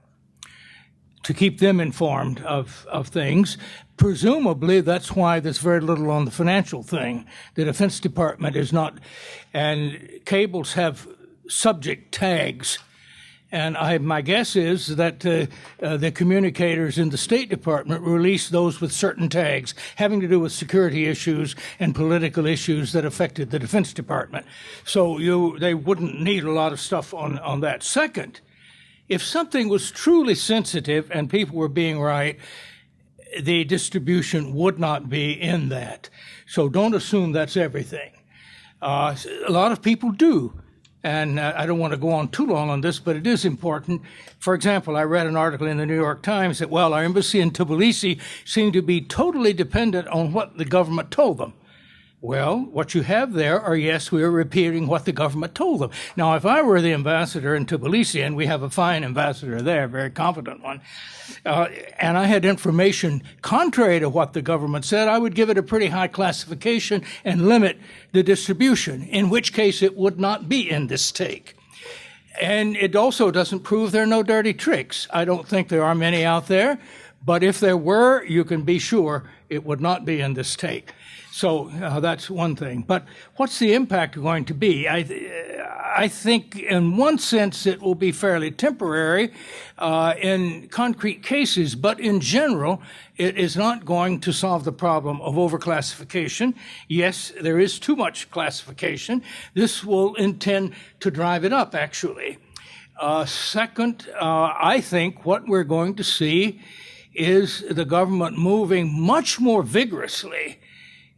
to keep them informed of things. Presumably, that's why there's very little on the financial thing. The Defense Department is not, and cables have subject tags. And my guess is that the communicators in the State Department released those with certain tags having to do with security issues and political issues that affected the Defense Department. So they wouldn't need a lot of stuff on that. Second, if something was truly sensitive and people were being right, the distribution would not be in that. So don't assume that's everything. A lot of people do. And I don't want to go on too long on this, but it is important. For example, I read an article in the New York Times that, well, our embassy in Tbilisi seemed to be totally dependent on what the government told them. Well, what you have there are, yes, we are repeating what the government told them. Now, if I were the ambassador in Tbilisi, and we have a fine ambassador there, a very competent one, and I had information contrary to what the government said, I would give it a pretty high classification and limit the distribution, in which case it would not be in this take. And it also doesn't prove there are no dirty tricks. I don't think there are many out there, but if there were, you can be sure it would not be in this take. So that's one thing. But what's the impact going to be? I think in one sense it will be fairly temporary in concrete cases, but in general it is not going to solve the problem of overclassification. Yes, there is too much classification. This will intend to drive it up, actually. Second, I think what we're going to see is the government moving much more vigorously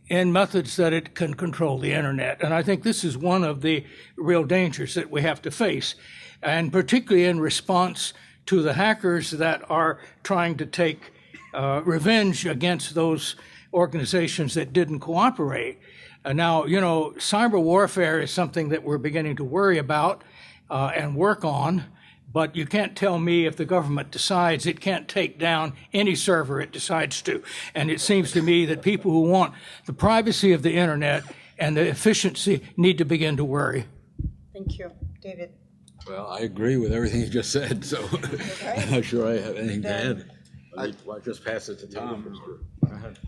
in methods that it can control the internet. And I think this is one of the real dangers that we have to face, and particularly in response to the hackers that are trying to take revenge against those organizations that didn't cooperate. Now, cyber warfare is something that we're beginning to worry about and work on, but you can't tell me if the government decides it can't take down any server it decides to. And it seems to me that people who want the privacy of the internet and the efficiency need to begin to worry. Thank you. David? Well, I agree with everything you just said, so I'm not sure I have anything to add. I'll just pass it to Tom. Go ahead.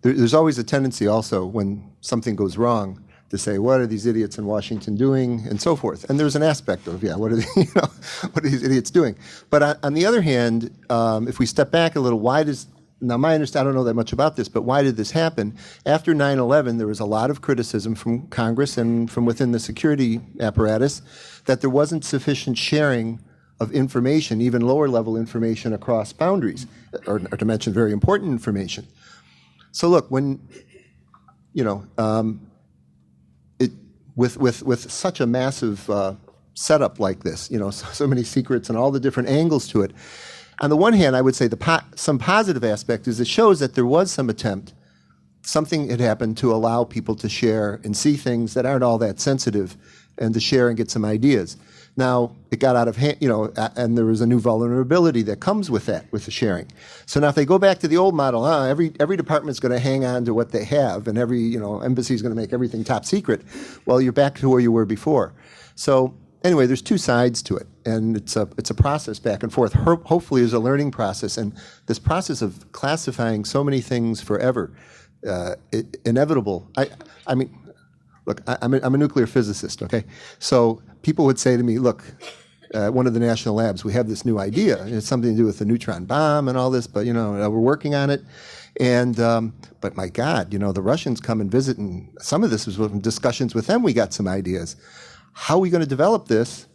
There's always a tendency also when something goes wrong to say, what are these idiots in Washington doing, and so forth. And there's an aspect of, what are what are these idiots doing? But on the other hand, if we step back a little, now my understanding, I don't know that much about this, but why did this happen? After 9/11, there was a lot of criticism from Congress and from within the security apparatus that there wasn't sufficient sharing of information, even lower level information across boundaries, or to mention very important information. So look, when, with such a massive setup like this, so many secrets and all the different angles to it, on the one hand, I would say some positive aspect is it shows that there was some attempt, something had happened to allow people to share and see things that aren't all that sensitive and to share and get some ideas. Now, it got out of hand, and there was a new vulnerability that comes with that, with the sharing. So now if they go back to the old model, every department's going to hang on to what they have, and every embassy is going to make everything top secret, well, you're back to where you were before. So anyway, there's two sides to it, and it's a process back and forth. Hopefully, there's a learning process, and this process of classifying so many things forever, inevitable. I mean, look, I'm a nuclear physicist, okay? So people would say to me, look, one of the national labs, we have this new idea. It's something to do with the neutron bomb and all this, but, we're working on it. And, but my God, the Russians come and visit, and some of this was from discussions with them. We got some ideas. How are we going to develop this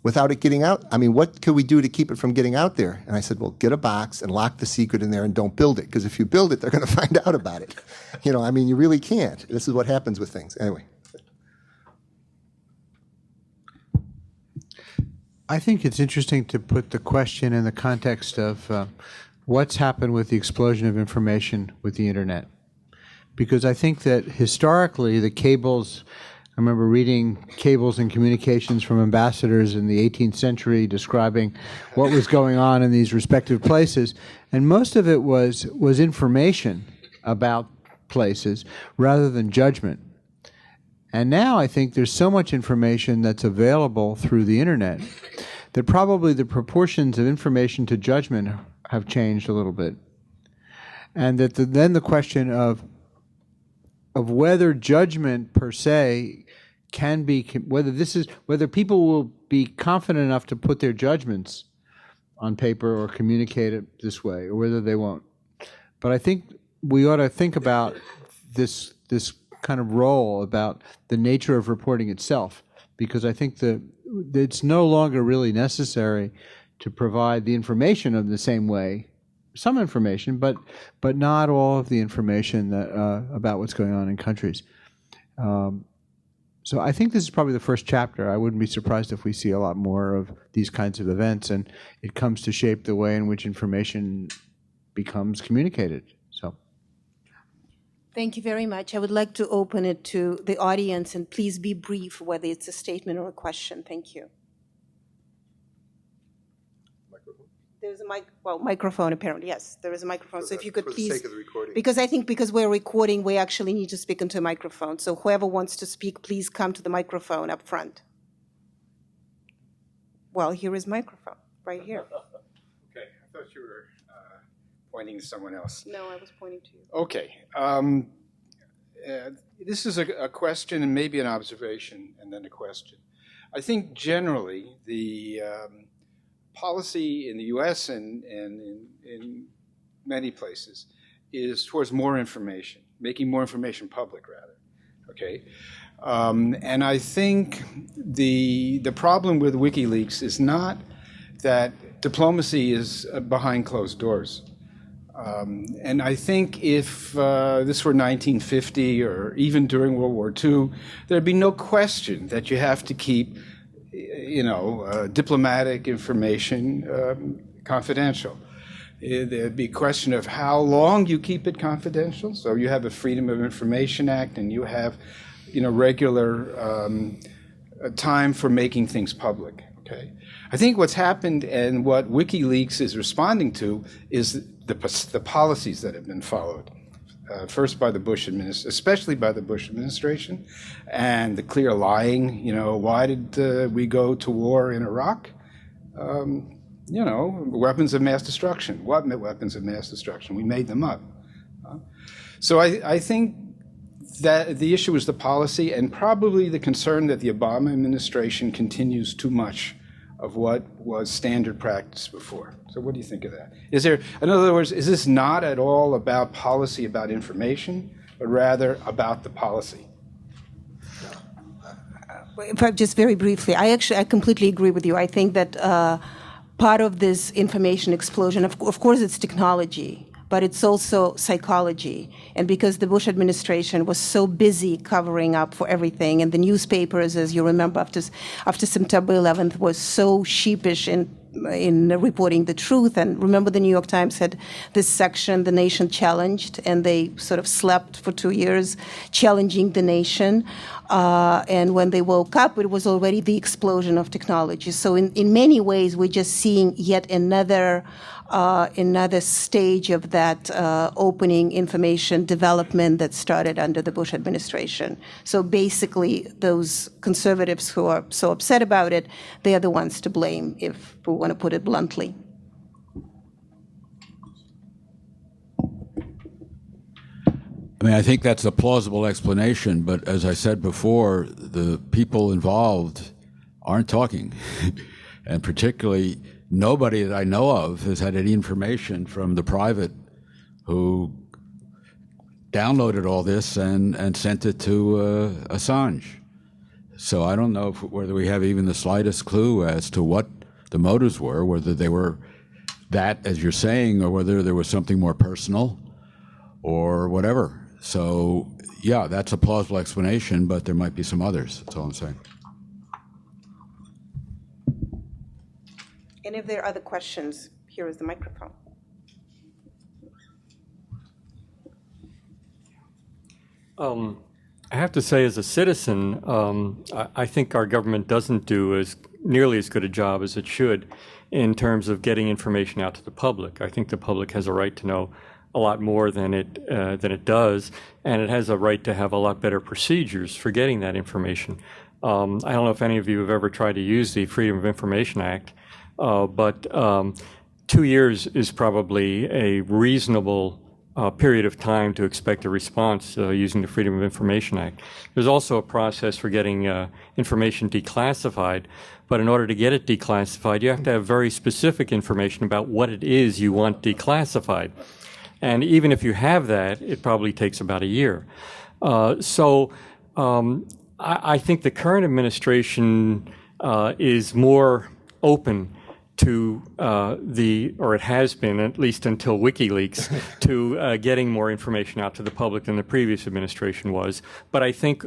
without it getting out? I mean, what could we do to keep it from getting out there? And I said, well, get a box and lock the secret in there and don't build it, because if you build it, they're going to find out about it. You really can't. This is what happens with things. Anyway. I think it's interesting to put the question in the context of what's happened with the explosion of information with the internet. Because I think that historically the cables, I remember reading cables and communications from ambassadors in the 18th century describing what was going on in these respective places, and most of it was information about places rather than judgment. And now I think there's so much information that's available through the internet that probably the proportions of information to judgment have changed a little bit. And that then the question of whether judgment per se can be, whether people will be confident enough to put their judgments on paper or communicate it this way, or whether they won't. But I think we ought to think about this kind of role about the nature of reporting itself, because I think that it's no longer really necessary to provide the information in the same way, some information, but not all of the information that, about what's going on in countries. So I think this is probably the first chapter. I wouldn't be surprised if we see a lot more of these kinds of events, and it comes to shape the way in which information becomes communicated. So. Thank you very much. I would like to open it to the audience, and please be brief, whether it's a statement or a question. Thank you. There's a microphone apparently. Yes, there is a microphone. So if you could please, for the sake of the recording. Because we're recording, we actually need to speak into a microphone. So whoever wants to speak, please come to the microphone up front. Well, here is microphone right here. Okay, I thought you were pointing to someone else. No, I was pointing to you. Okay. This is a question and maybe an observation and then a question. I think generally the policy in the U.S. and in many places is towards more information, making more information public, rather. Okay. And I think the problem with WikiLeaks is not that diplomacy is behind closed doors. And I think if this were 1950 or even during World War II, there'd be no question that you have to keep, diplomatic information confidential. There'd be a question of how long you keep it confidential. So you have a Freedom of Information Act, and you have, regular time for making things public. Okay, I think what's happened and what WikiLeaks is responding to is the policies that have been followed. First by the Bush administration, especially by the Bush administration, and the clear lying. Why did we go to war in Iraq? Weapons of mass destruction. What weapons of mass destruction? We made them up. So I think that the issue is the policy and probably the concern that the Obama administration continues too much of what was standard practice before. So what do you think of that? In other words, is this not at all about policy, about information, but rather about the policy? In fact, just very briefly, I completely agree with you. I think that part of this information explosion, of course, it's technology, but it's also psychology. And because the Bush administration was so busy covering up for everything, and the newspapers, as you remember, after September 11th, was so sheepish in reporting the truth. And remember, the New York Times had this section, The Nation Challenged, and they sort of slept for 2 years challenging the nation. And when they woke up, it was already the explosion of technology. So in many ways, we're just seeing yet another stage of that opening information development that started under the Bush administration. So basically, those conservatives who are so upset about it, they are the ones to blame, if we want to put it bluntly. I think that's a plausible explanation, but as I said before, the people involved aren't talking, and particularly nobody that I know of has had any information from the private who downloaded all this and sent it to Assange. So I don't know whether we have even the slightest clue as to what the motives were, whether they were that, as you're saying, or whether there was something more personal or whatever. So, yeah, that's a plausible explanation, but there might be some others. That's all I'm saying. And if there are other questions, here is the microphone. I have to say, as a citizen, I think our government doesn't do nearly as good a job as it should in terms of getting information out to the public. I think the public has a right to know a lot more than it does, and it has a right to have a lot better procedures for getting that information. I don't know if any of you have ever tried to use the Freedom of Information Act, but 2 years is probably a reasonable period of time to expect a response using the Freedom of Information Act. There's also a process for getting information declassified, but in order to get it declassified, you have to have very specific information about what it is you want declassified. And even if you have that, it probably takes about a year. So I think the current administration is more open to or it has been, at least until WikiLeaks, to getting more information out to the public than the previous administration was. But I think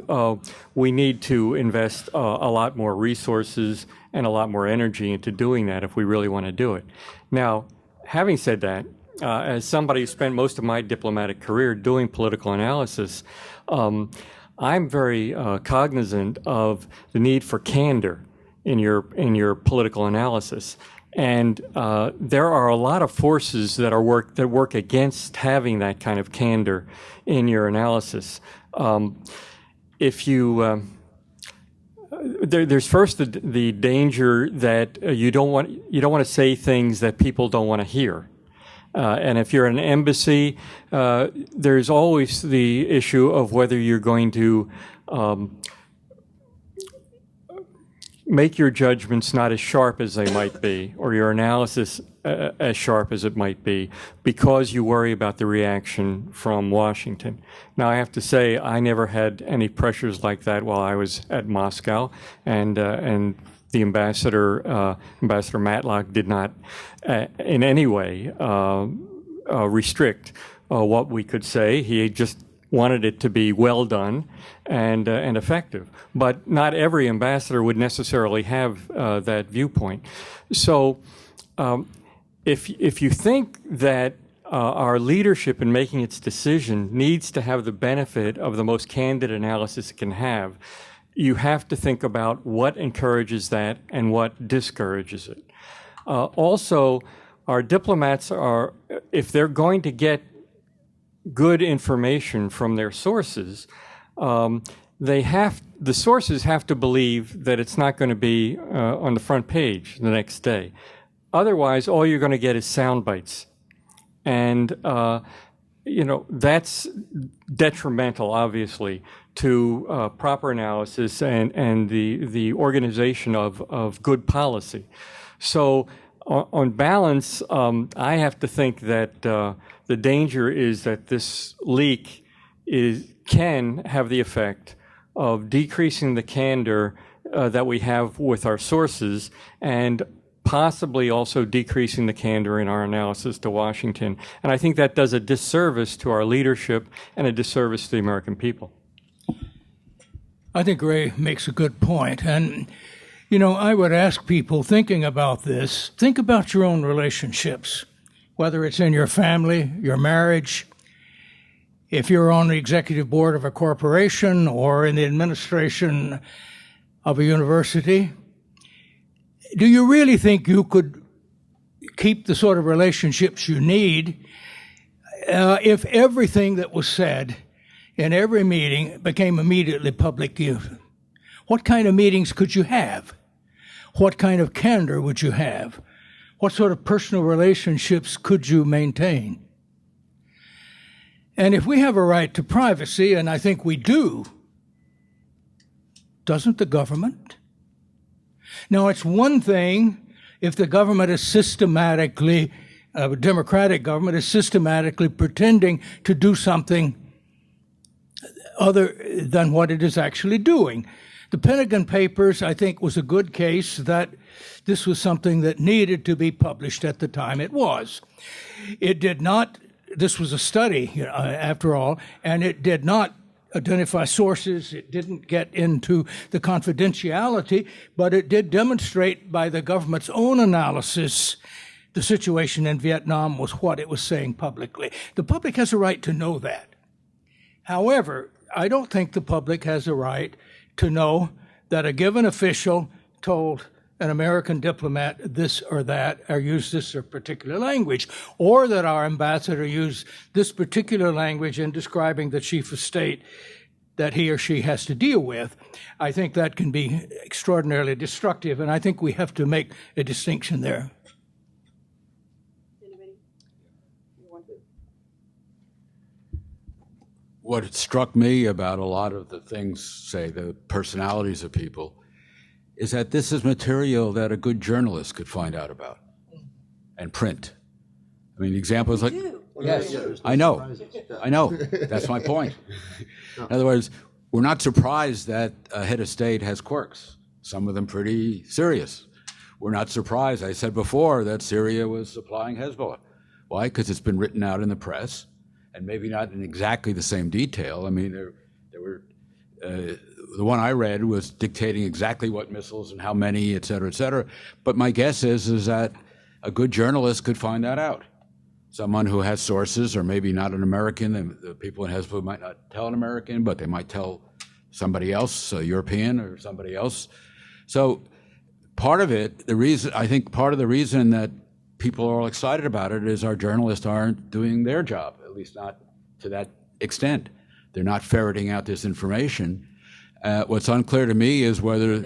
we need to invest a lot more resources and a lot more energy into doing that if we really want to do it. Now, having said that, as somebody who spent most of my diplomatic career doing political analysis, I'm very cognizant of the need for candor in your political analysis. And there are a lot of forces that work against having that kind of candor in your analysis. If you there's first the danger that you don't want to say things that people don't want to hear. And if you're an embassy, there's always the issue of whether you're going to make your judgments not as sharp as they might be, or your analysis as sharp as it might be, because you worry about the reaction from Washington. Now, I have to say, I never had any pressures like that while I was at Moscow, and the ambassador, Ambassador Matlock, did not in any way restrict what we could say. He just wanted it to be well done and effective. But not every ambassador would necessarily have that viewpoint. So if you think that our leadership in making its decision needs to have the benefit of the most candid analysis it can have, you have to think about what encourages that and what discourages it. Also, our diplomats are, if they're going to get good information from their sources, the sources have to believe that it's not going to be on the front page the next day. Otherwise, all you're going to get is sound bites. And, that's detrimental, obviously, to proper analysis and the organization of good policy. So on balance, I have to think that the danger is that this leak can have the effect of decreasing the candor that we have with our sources, and possibly also decreasing the candor in our analysis to Washington. And I think that does a disservice to our leadership and a disservice to the American people. I think Ray makes a good point. And, I would ask people thinking about this, think about your own relationships, whether it's in your family, your marriage, if you're on the executive board of a corporation or in the administration of a university. Do you really think you could keep the sort of relationships you need if everything that was said in every meeting became immediately public? What kind of meetings could you have? What kind of candor would you have? What sort of personal relationships could you maintain? And if we have a right to privacy, and I think we do, doesn't the government? Now, it's one thing if the government is systematically, a democratic government is systematically pretending to do something other than what it is actually doing. The Pentagon Papers, I think, was a good case that this was something that needed to be published at the time it was. It did not, this was a study, after all, and it did not identify sources. It didn't get into the confidentiality, but it did demonstrate by the government's own analysis the situation in Vietnam was what it was saying publicly. The public has a right to know that. However, I don't think the public has a right to know that a given official told an American diplomat this or that, or used this or particular language, or that our ambassador used this particular language in describing the chief of state that he or she has to deal with. I think that can be extraordinarily destructive, and I think we have to make a distinction there. What struck me about a lot of the things, say, the personalities of people, is that this is material that a good journalist could find out about and print. I mean, examples like, yes, I know. That's my point. In other words, we're not surprised that a head of state has quirks, some of them pretty serious. We're not surprised, I said before, that Syria was supplying Hezbollah. Why? Because it's been written out in the press, and maybe not in exactly the same detail. I mean, there were, the one I read was dictating exactly what missiles and how many, et cetera, but my guess is that a good journalist could find that out. Someone who has sources, or maybe not an American, the people in Hezbollah might not tell an American, but they might tell somebody else, a European or somebody else. So part of it, I think part of the reason that people are all excited about it is our journalists aren't doing their job, at least not to that extent. They're not ferreting out this information. What's unclear to me is whether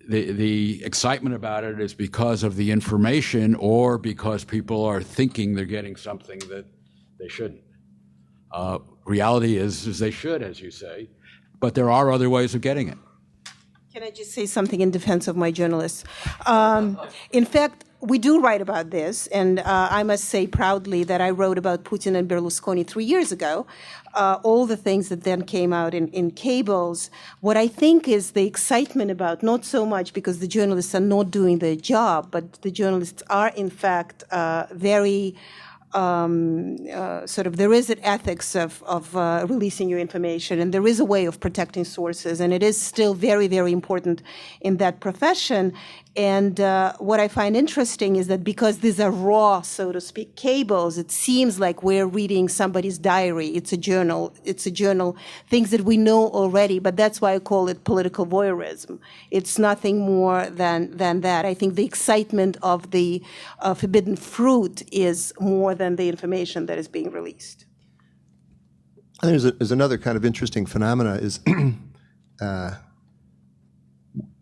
the excitement about it is because of the information or because people are thinking they're getting something that they shouldn't. Reality is they should, as you say, but there are other ways of getting it. Can I just say something in defense of my journalists? In fact, we do write about this, and I must say proudly that I wrote about Putin and Berlusconi 3 years ago. All the things that then came out in cables. What I think is the excitement about, not so much because the journalists are not doing their job, but the journalists are in fact very there is an ethics of releasing your information, and there is a way of protecting sources, and it is still very, very important in that profession. And what I find interesting is that because these are raw, so to speak, cables, it seems like we're reading somebody's diary. It's a journal, things that we know already, but that's why I call it political voyeurism. It's nothing more than that. I think the excitement of the forbidden fruit is more than the information that is being released. I think there's another kind of interesting phenomena is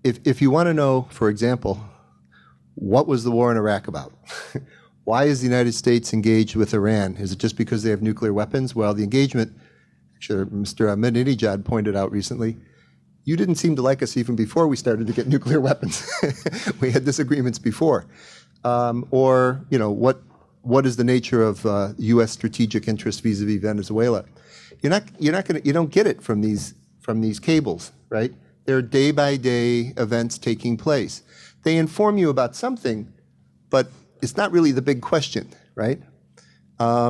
if you want to know, for example, what was the war in Iraq about? Why is the United States engaged with Iran? Is it just because they have nuclear weapons? Well, the engagement, actually, Mr. Ahmadinejad pointed out recently, you didn't seem to like us even before we started to get nuclear weapons. We had disagreements before. Or, you know, what is the nature of U.S. strategic interest vis-a-vis Venezuela? You don't get it from these cables, right? There are day-by-day events taking place. They inform you about something, but it's not really the big question, right? I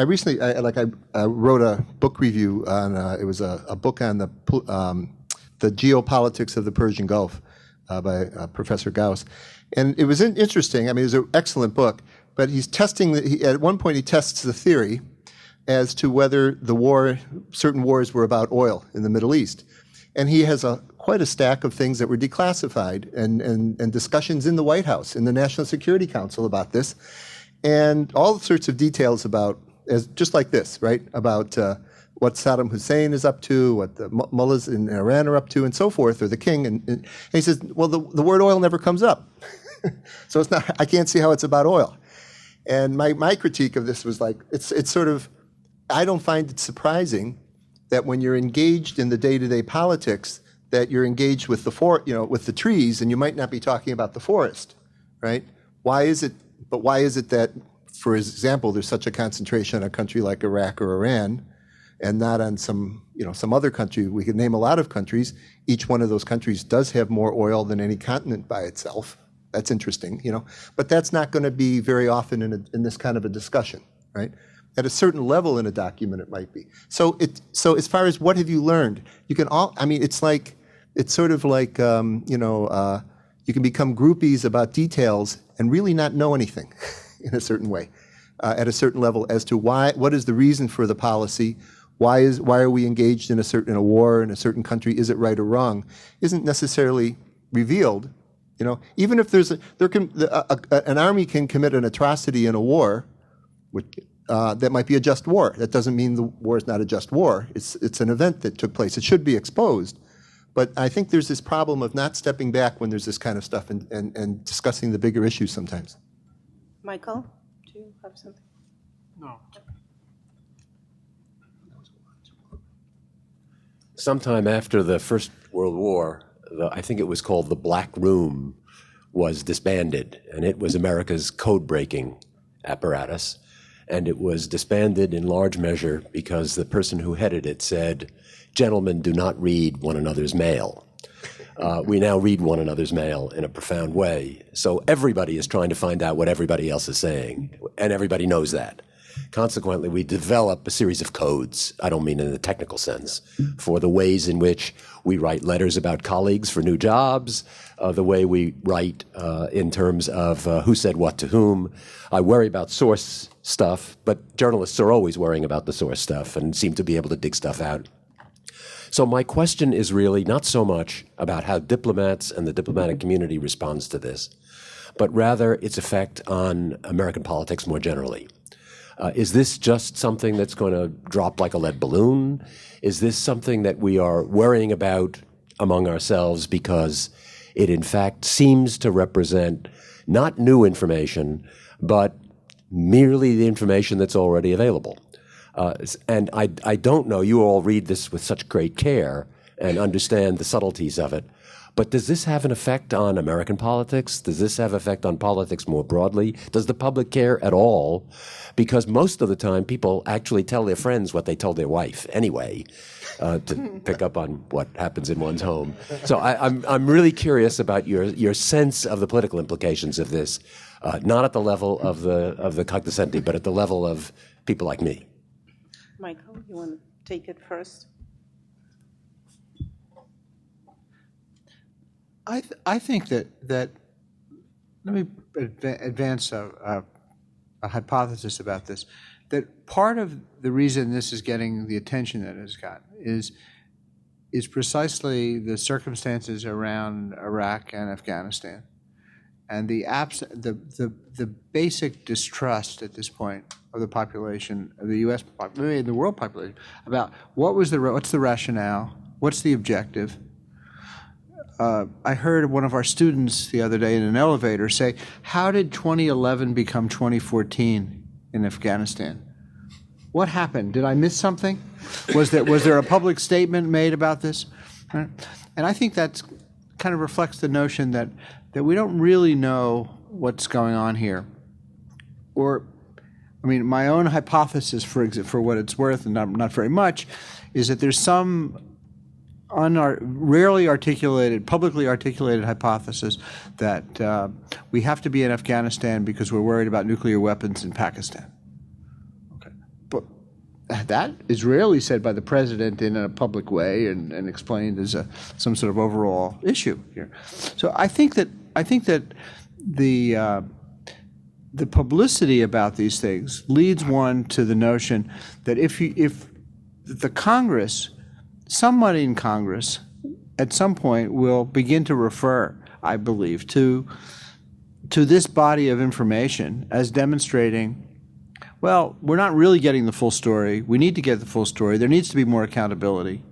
recently wrote a book review on it was a book on the geopolitics of the Persian Gulf by Professor Gauss, and it was interesting. I mean, it was an excellent book, but he's testing. At one point, he tests the theory as to whether certain wars were about oil in the Middle East. And he has quite a stack of things that were declassified and discussions in the White House, in the National Security Council about this, and all sorts of details about, just like this, right, about what Saddam Hussein is up to, what the mullahs in Iran are up to, and so forth, or the king. And he says, well, the word oil never comes up. So it's not, I can't see how it's about oil. And my critique of this was like, it's sort of, I don't find it surprising that when you're engaged in the day-to-day politics, that you're engaged with with the trees, and you might not be talking about the forest, right? Why is it that, for example, there's such a concentration on a country like Iraq or Iran, and not on some other country? We could name a lot of countries. Each one of those countries does have more oil than any continent by itself. That's interesting, but that's not going to be very often in this kind of a discussion, right? At a certain level in a document, it might be. So as far as what have you learned, you can it's sort of like, you can become groupies about details and really not know anything in a certain way, at a certain level as to what is the reason for the policy, why are we engaged in a war in a certain country, is it right or wrong, isn't necessarily revealed. Even if an army can commit an atrocity in a war, that might be a just war. That doesn't mean the war is not a just war. It's an event that took place. It should be exposed. But I think there's this problem of not stepping back when there's this kind of stuff and discussing the bigger issues sometimes. Michael, do you have something? No. Sometime after the First World War, I think it was called the Black Room, was disbanded, and it was America's code-breaking apparatus. And it was disbanded in large measure because the person who headed it said, "Gentlemen, do not read one another's mail." We now read one another's mail in a profound way. So everybody is trying to find out what everybody else is saying, and everybody knows that. Consequently, we develop a series of codes, I don't mean in the technical sense, for the ways in which we write letters about colleagues for new jobs, the way we write in terms of who said what to whom. I worry about source stuff, but journalists are always worrying about the source stuff and seem to be able to dig stuff out. So my question is really not so much about how diplomats and the diplomatic community responds to this, but rather its effect on American politics more generally. Is this just something that's going to drop like a lead balloon? Is this something that we are worrying about among ourselves because it in fact seems to represent not new information, but merely the information that's already available? And I don't know, you all read this with such great care, and understand the subtleties of it. But does this have an effect on American politics? Does this have effect on politics more broadly? Does the public care at all? Because most of the time, people actually tell their friends what they told their wife anyway, to pick up on what happens in one's home. So I'm really curious about your sense of the political implications of this, not at the level of the cognoscenti, but at the level of people like me. Michael, you want to take it first? I think that let me advance a hypothesis about this, that part of the reason this is getting the attention that it has got is precisely the circumstances around Iraq and Afghanistan, and the basic distrust at this point of the population, of the U.S. population, the world population, about what's the rationale, what's the objective. I heard one of our students the other day in an elevator say, "How did 2011 become 2014 in Afghanistan? What happened? Did I miss something? Was there a public statement made about this?" Right? And I think that kind of reflects the notion that we don't really know what's going on here. Or, I mean, my own hypothesis, for what it's worth, and not very much, is that there's some rarely articulated, publicly articulated hypothesis that we have to be in Afghanistan because we're worried about nuclear weapons in Pakistan. Okay. But that is rarely said by the president in a public way and explained as some sort of overall issue here. So I think that the publicity about these things leads one to the notion that if the Congress, somebody in Congress at some point will begin to refer, I believe, to this body of information as demonstrating, well, we're not really getting the full story. We need to get the full story. There needs to be more accountability.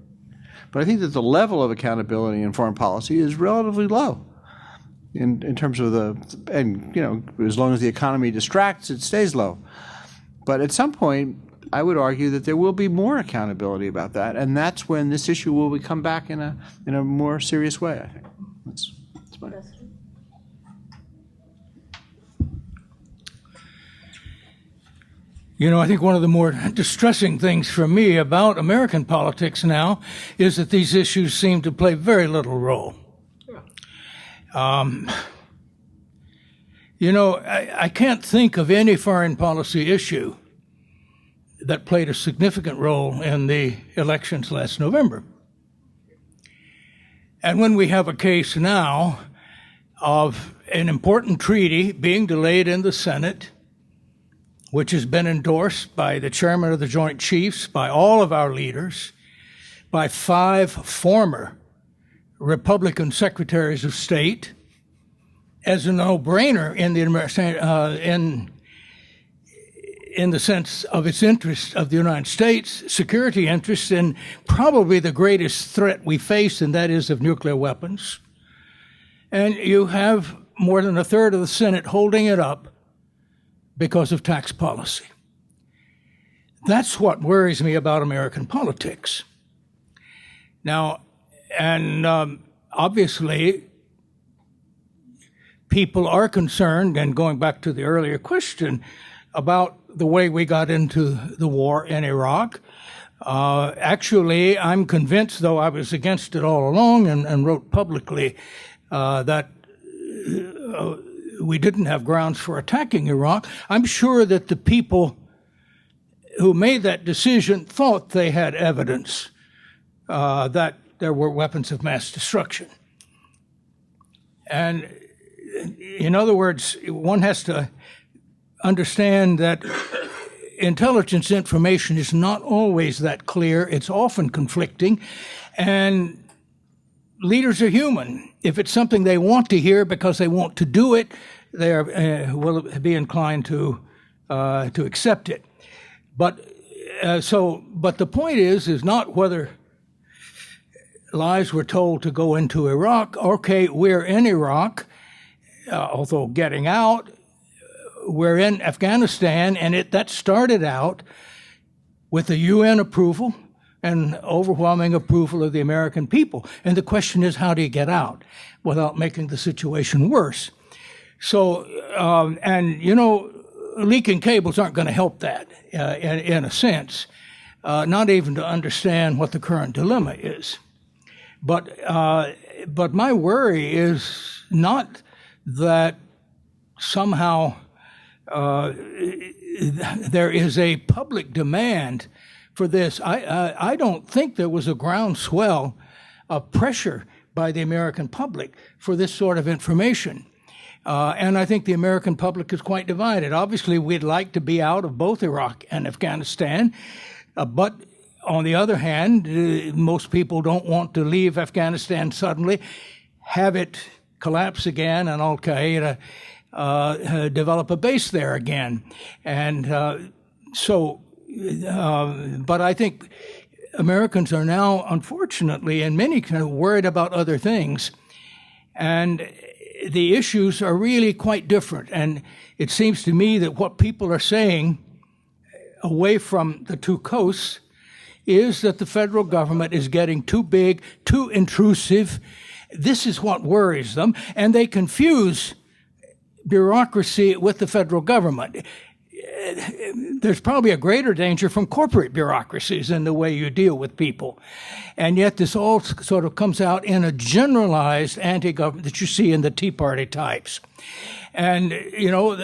But I think that the level of accountability in foreign policy is relatively low in terms of as long as the economy distracts, it stays low. But at some point, I would argue that there will be more accountability about that, and that's when this issue will come back in a more serious way, I think. That's my I think one of the more distressing things for me about American politics now is that these issues seem to play very little role. I can't think of any foreign policy issue that played a significant role in the elections last November. And when we have a case now of an important treaty being delayed in the Senate, which has been endorsed by the chairman of the Joint Chiefs, by all of our leaders, by 5 former Republican secretaries of state, as a no-brainer in the sense of its interest of the United States, security interests, and probably the greatest threat we face, and that is of nuclear weapons. And you have more than a third of the Senate holding it up because of tax policy. That's what worries me about American politics. Now, and obviously, people are concerned, and going back to the earlier question, about the way we got into the war in Iraq. Actually, I'm convinced, though I was against it all along and wrote publicly, that we didn't have grounds for attacking Iraq. I'm sure that the people who made that decision thought they had evidence that there were weapons of mass destruction. And in other words, one has to understand that intelligence information is not always that clear. It's often conflicting, and leaders are human. If it's something they want to hear because they want to do it, they will be inclined to accept it. But the point is not whether lies were told to go into Iraq. Okay, we're in Iraq, although getting out. We're in Afghanistan, and that started out with the UN approval and overwhelming approval of the American people. And the question is, how do you get out without making the situation worse? So, and you know, leaking cables aren't going to help that in a sense, not even to understand what the current dilemma is. But my worry is not that somehow there is a public demand for this. I don't think there was a groundswell of pressure by the American public for this sort of information. And I think the American public is quite divided. Obviously, we'd like to be out of both Iraq and Afghanistan, but on the other hand, most people don't want to leave Afghanistan suddenly, have it collapse again, and Al-Qaeda develop a base there again. And but I think Americans are now, unfortunately, and many kind of worried about other things. And the issues are really quite different. And it seems to me that what people are saying away from the two coasts is that the federal government is getting too big, too intrusive. This is what worries them. And they confuse bureaucracy with the federal government. There's probably a greater danger from corporate bureaucracies in the way you deal with people. And yet this all sort of comes out in a generalized anti-government that you see in the Tea Party types. And, you know,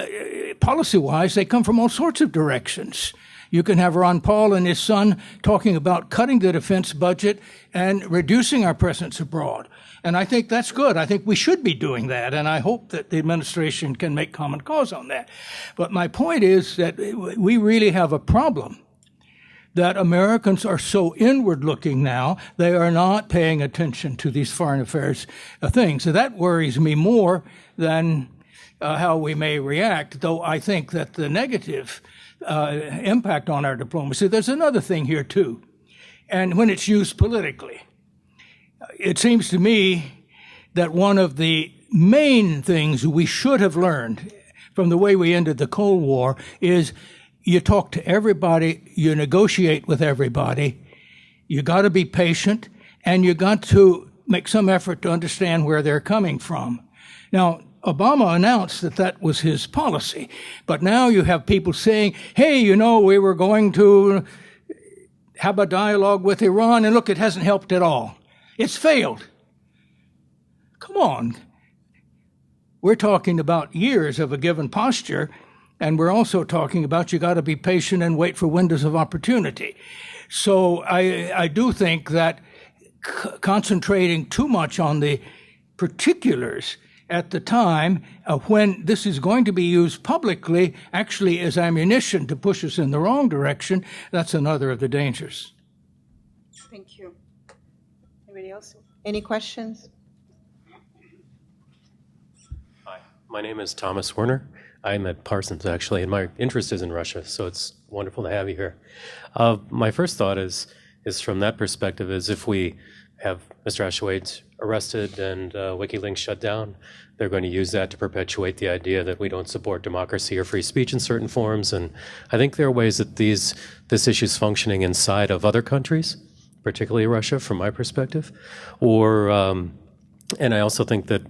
policy-wise, they come from all sorts of directions. You can have Ron Paul and his son talking about cutting the defense budget and reducing our presence abroad. And I think that's good. I think we should be doing that, and I hope that the administration can make common cause on that. But my point is that we really have a problem, that Americans are so inward-looking now, they are not paying attention to these foreign affairs things. So that worries me more than how we may react, though I think that the negative impact on our diplomacy, there's another thing here, too, and when it's used politically. It seems to me that one of the main things we should have learned from the way we ended the Cold War is you talk to everybody, you negotiate with everybody, you got to be patient, and you got to make some effort to understand where they're coming from. Now, Obama announced that that was his policy, but now you have people saying, hey, you know, we were going to have a dialogue with Iran, and look, it hasn't helped at all. It's failed. Come on. We're talking about years of a given posture, and we're also talking about you got to be patient and wait for windows of opportunity. So I do think that concentrating too much on the particulars at the time when this is going to be used publicly actually as ammunition to push us in the wrong direction, that's another of the dangers. Thank you. Anybody else? Any questions? Hi, my name is Thomas Werner. I'm at Parsons, actually, and my interest is in Russia, so it's wonderful to have you here. My first thought is from that perspective, is if we have Mr. Ashwaite arrested and Wikileaks shut down, they're going to use that to perpetuate the idea that we don't support democracy or free speech in certain forms. And I think there are ways that this issue is functioning inside of other countries, particularly Russia, from my perspective. And I also think that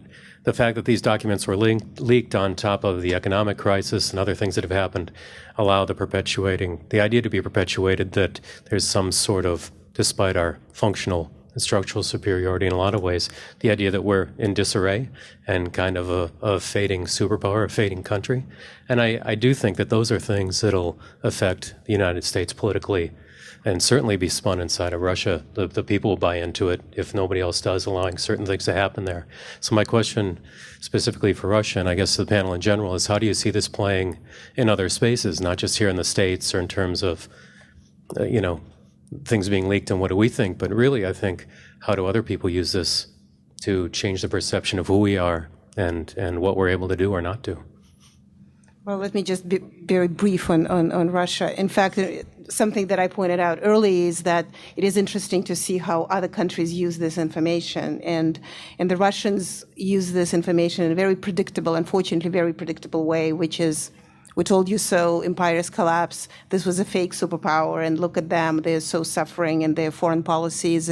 the fact that these documents were leaked on top of the economic crisis and other things that have happened allow the idea to be perpetuated that there's some sort of, despite our functional and structural superiority in a lot of ways, the idea that we're in disarray and kind of a fading superpower, a fading country. And I do think that those are things that'll affect the United States politically and certainly be spun inside of Russia. The people will buy into it if nobody else does, allowing certain things to happen there. So my question specifically for Russia, and I guess the panel in general, is how do you see this playing in other spaces, not just here in the States or in terms of, things being leaked and what do we think, but really I think how do other people use this to change the perception of who we are and what we're able to do or not do? Well, let me just be very brief on Russia. In fact, something that I pointed out early is that it is interesting to see how other countries use this information. And the Russians use this information in a very predictable, unfortunately very predictable way, which is we told you so, empires collapse, this was a fake superpower, and look at them, they're so suffering, and their foreign policies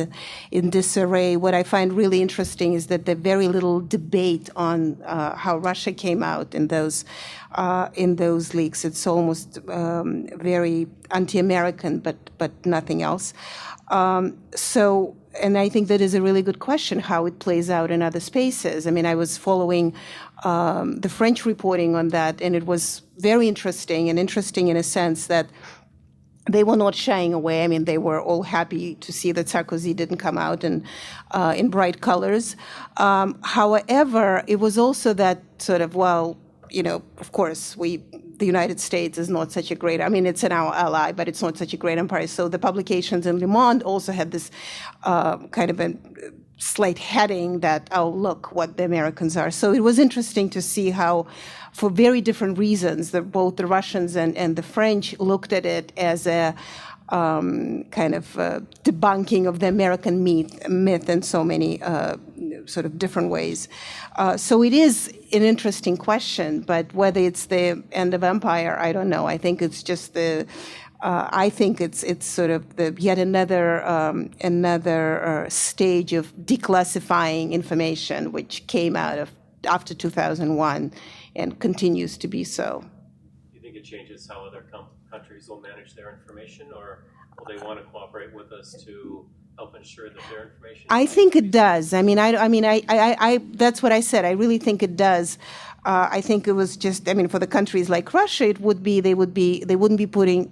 in disarray. What I find really interesting is that there's very little debate on how Russia came out in those leaks. It's almost very anti-American, but nothing else. And I think that is a really good question, how it plays out in other spaces. I mean, I was following the French reporting on that, and it was very interesting, and interesting in a sense that they were not shying away. I mean, they were all happy to see that Sarkozy didn't come out in bright colors. However, it was also that sort of, well, of course, the United States is not such a great, I mean, it's an our ally, but it's not such a great empire. So the publications in Le Monde also had this kind of a slight heading that, oh, look what the Americans are. So it was interesting to see how, for very different reasons, both the Russians and the French looked at it as a kind of debunking of the American myth in so many sort of different ways. So it is an interesting question, but whether it's the end of empire, I don't know. I think it's just I think it's sort of yet another stage of declassifying information, which came out of after 2001 and continues to be so. Do you think it changes how other countries will manage their information, or will they want to cooperate with us to help ensure that their information? I think it does. I mean, I that's what I said. I really think it does. I think it was just, I mean, for the countries like Russia, they wouldn't be putting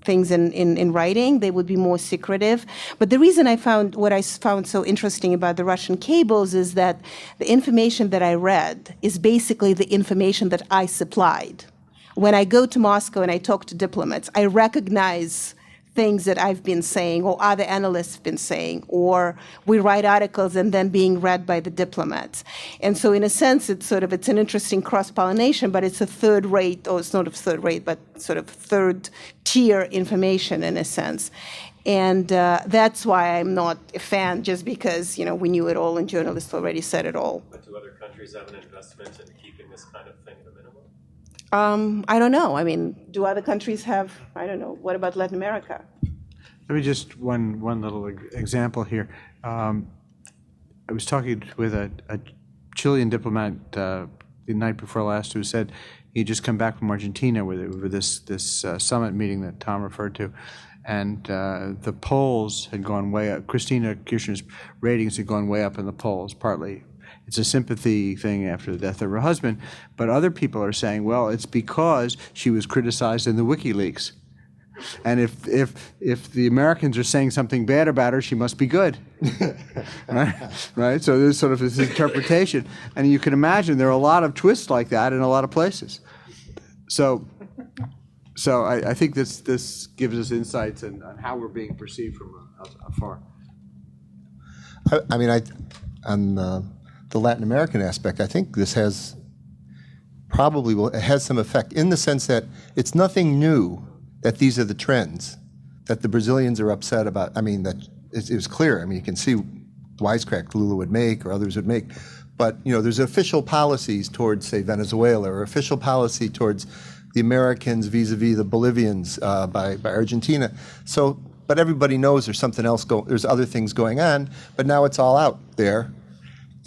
things in writing. They would be more secretive. But the reason what I found so interesting about the Russian cables is that the information that I read is basically the information that I supplied. When I go to Moscow and I talk to diplomats, I recognize things that I've been saying or other analysts have been saying, or we write articles and then being read by the diplomats. And so in a sense, it's an interesting cross-pollination, but it's a third-rate, or it's not a third-rate, but sort of third-tier information in a sense. And that's why I'm not a fan, just because, we knew it all and journalists already said it all. But do other countries have an investment in keeping this kind of thing at a minimum? I don't know. I mean, do other countries have, I don't know, what about Latin America? Let me just, one little example here. I was talking with a Chilean diplomat the night before last who said he'd just come back from Argentina with this summit meeting that Tom referred to. And the polls had gone way up. Christina Kirchner's ratings had gone way up in the polls, partly. It's a sympathy thing after the death of her husband. But other people are saying, well, it's because she was criticized in the Wikileaks. And if the Americans are saying something bad about her, she must be good. Right? So there's sort of this interpretation. And you can imagine there are a lot of twists like that in a lot of places. So I think this gives us insights on how we're being perceived from afar. I mean, on the Latin American aspect, I think this has some effect in the sense that it's nothing new that these are the trends that the Brazilians are upset about. I mean, that it was clear. I mean, you can see wisecrack Lula would make or others would make. But, there's official policies towards, say, Venezuela, or official policy towards the Americans vis-a-vis the Bolivians by Argentina. So, but everybody knows there's something else there's other things going on, but now it's all out there.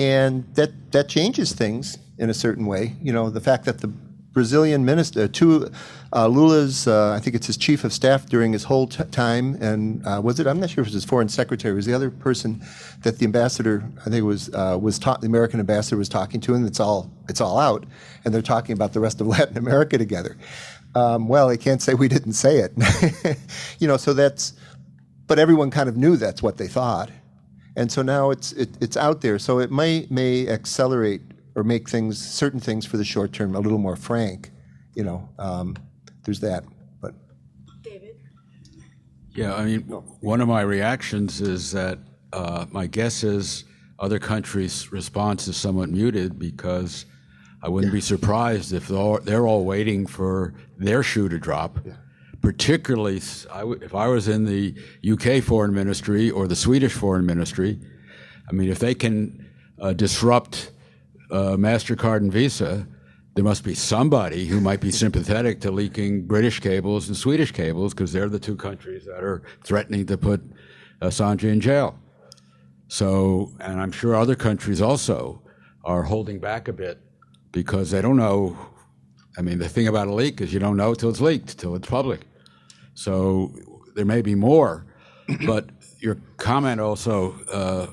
And that changes things in a certain way. The fact that the Brazilian minister, Lula's, I think it's his chief of staff during his whole time, and I'm not sure if it was his foreign secretary, was the other person that the ambassador, I think it was the American ambassador was talking to, and it's all out, and they're talking about the rest of Latin America together. Well, they can't say we didn't say it. But everyone kind of knew that's what they thought. And so now it's out there. So it may accelerate or make certain things for the short term a little more frank. There's that. But David? Yeah, I mean, one of my reactions is that my guess is other countries' response is somewhat muted, because I wouldn't be surprised if they're all waiting for their shoe to drop. Yeah. Particularly, if I was in the UK foreign ministry or the Swedish foreign ministry, I mean, if they can disrupt MasterCard and Visa, there must be somebody who might be sympathetic to leaking British cables and Swedish cables, because they're the two countries that are threatening to put Assange in jail. So, and I'm sure other countries also are holding back a bit because they don't know. I mean, the thing about a leak is you don't know till it's leaked, till it's public. So there may be more, but your comment also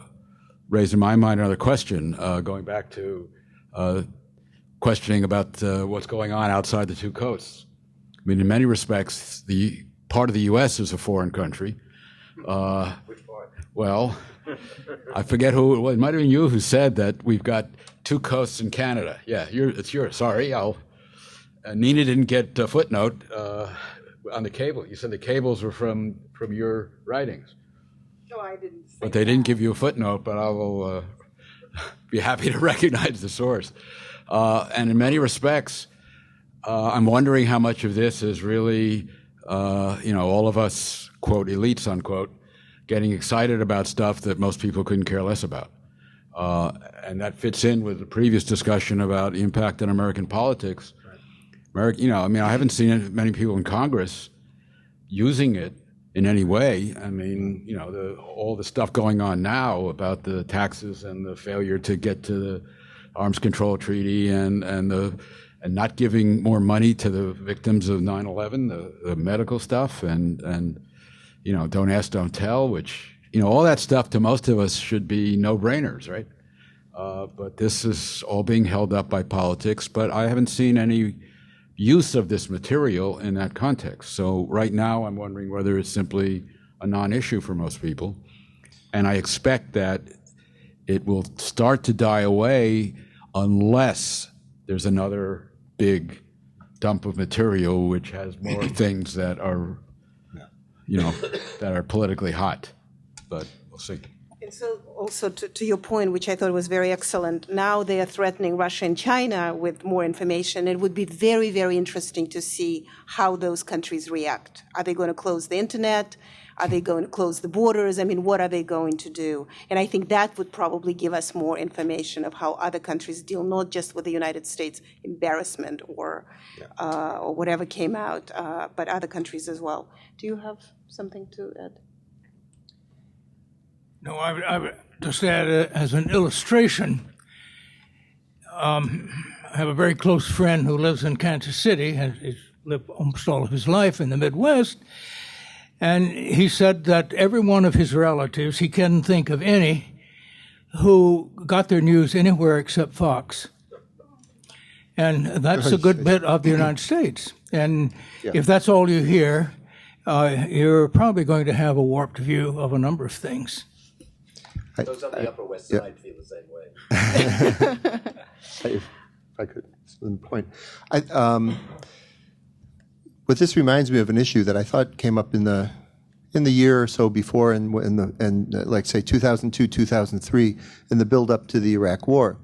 raised in my mind another question, going back to questioning about what's going on outside the two coasts. I mean, in many respects, the part of the U.S. is a foreign country. Which part? Well, I forget who it was. It might have been you who said that we've got two coasts in Canada. Yeah, it's yours. Sorry, Nina didn't get a footnote on the cable. You said the cables were from your writings. No, I didn't say But they didn't give you a footnote, but I will be happy to recognize the source. And in many respects, I'm wondering how much of this is really, all of us, quote, elites, unquote, getting excited about stuff that most people couldn't care less about. And that fits in with the previous discussion about the impact on American politics. I haven't seen many people in Congress using it in any way. I mean, all the stuff going on now about the taxes and the failure to get to the arms control treaty and not giving more money to the victims of 9/11, the medical stuff, and don't ask, don't tell, which, all that stuff to most of us should be no-brainers, right? But this is all being held up by politics, but I haven't seen any use of this material in that context. So right now I'm wondering whether it's simply a non-issue for most people. And I expect that it will start to die away unless there's another big dump of material which has more things that are, that are politically hot. But we'll see. And so also to your point, which I thought was very excellent, now they are threatening Russia and China with more information. It would be very, very interesting to see how those countries react. Are they going to close the internet? Are they going to close the borders? I mean, what are they going to do? And I think that would probably give us more information of how other countries deal, not just with the United States embarrassment or whatever came out, but other countries as well. Do you have something to add? No, I would just add as an illustration, I have a very close friend who lives in Kansas City, and he's lived almost all of his life in the Midwest, and he said that every one of his relatives, he couldn't think of any, who got their news anywhere except Fox. And that's a good bit of the United States. And if that's all you hear, you're probably going to have a warped view of a number of things. Those on the Upper West Side feel the same way. If I could, point. What this reminds me of an issue that I thought came up in the year or so before, like say 2002, 2003, in the build-up to the Iraq War.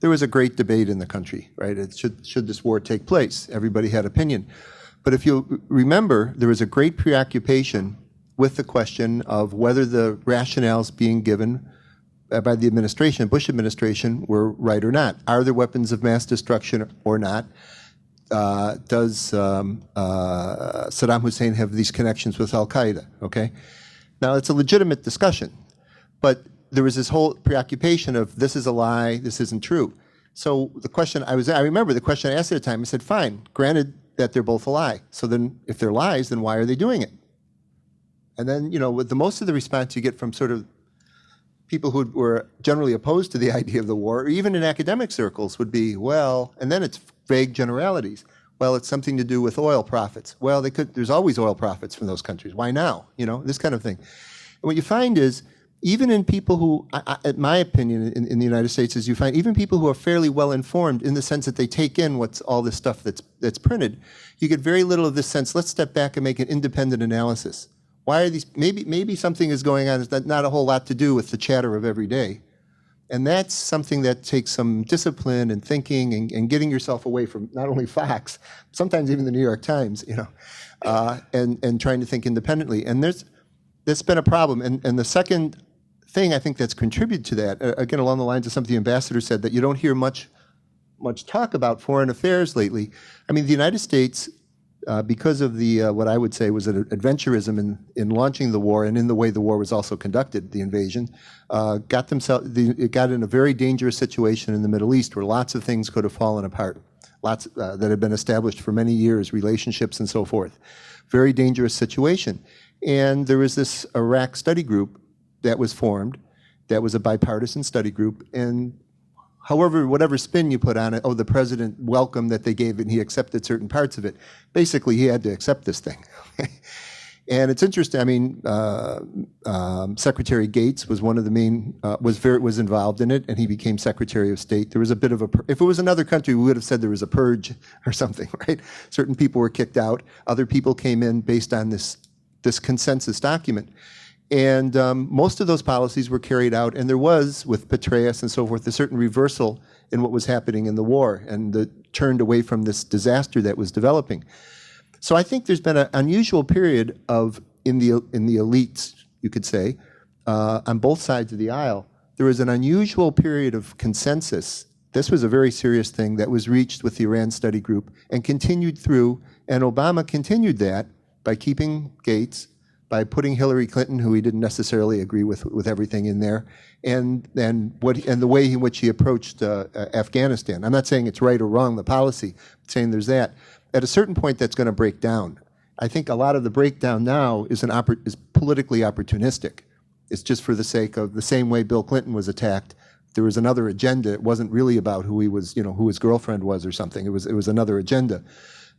There was a great debate in the country, right? Should this war take place? Everybody had opinion. But if you remember, there was a great preoccupation with the question of whether the rationales being given by the administration, Bush administration, were right or not. Are there weapons of mass destruction or not? Does Saddam Hussein have these connections with Al-Qaeda? Okay, now it's a legitimate discussion, but there was this whole preoccupation of this is a lie, this isn't true. So the question I remember the question I asked at the time. I said, fine, granted that they're both a lie. So then, if they're lies, then why are they doing it? And then, with the most of the response you get from sort of people who were generally opposed to the idea of the war, or even in academic circles, would be, well, and then it's vague generalities. Well, it's something to do with oil profits. Well, there's always oil profits from those countries. Why now? This kind of thing. And what you find is, even in people who, in my opinion, in the United States, is you find even people who are fairly well informed in the sense that they take in what's all this stuff that's printed, you get very little of this sense, let's step back and make an independent analysis. Why are these, maybe something is going on that's not a whole lot to do with the chatter of every day. And that's something that takes some discipline and thinking and getting yourself away from not only Fox, sometimes even the New York Times, and trying to think independently. And that's been a problem. And the second thing I think that's contributed to that, again, along the lines of something the ambassador said, that you don't hear much much talk about foreign affairs lately. I mean, the United States, because of the what I would say was an adventurism in launching the war and in the way the war was also conducted, the invasion, it got in a very dangerous situation in the Middle East where lots of things could have fallen apart, lots that had been established for many years, relationships and so forth. Very dangerous situation. And there was this Iraq study group that was formed that was a bipartisan study group, and however, whatever spin you put on it, the president welcomed that they gave it and he accepted certain parts of it. Basically, he had to accept this thing. And it's interesting, I mean, Secretary Gates was one of the main, was involved in it, and he became Secretary of State. There was a bit of if it was another country, we would have said there was a purge or something, right? Certain people were kicked out. Other people came in based on this consensus document. And most of those policies were carried out, and there was, with Petraeus and so forth, a certain reversal in what was happening in the war, and turned away from this disaster that was developing. So I think there's been an unusual period in the elites, you could say, on both sides of the aisle. There was an unusual period of consensus. This was a very serious thing that was reached with the Iran study group and continued through, and Obama continued that by keeping Gates, by putting Hillary Clinton, who he didn't necessarily agree with everything in there, and the way in which he approached Afghanistan. I'm not saying it's right or wrong, the policy, I'm saying there's that. At a certain point, that's going to break down. I think a lot of the breakdown now is politically opportunistic. It's just for the sake of the same way Bill Clinton was attacked. There was another agenda. It wasn't really about who he was, who his girlfriend was or something. It was another agenda,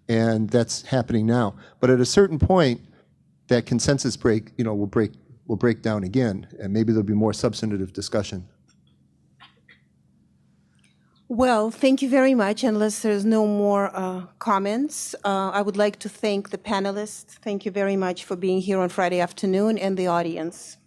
and that's happening now. But at a certain point, that consensus will break down again, and maybe there'll be more substantive discussion. Well, thank you very much. Unless there's no more comments, I would like to thank the panelists. Thank you very much for being here on Friday afternoon, and the audience.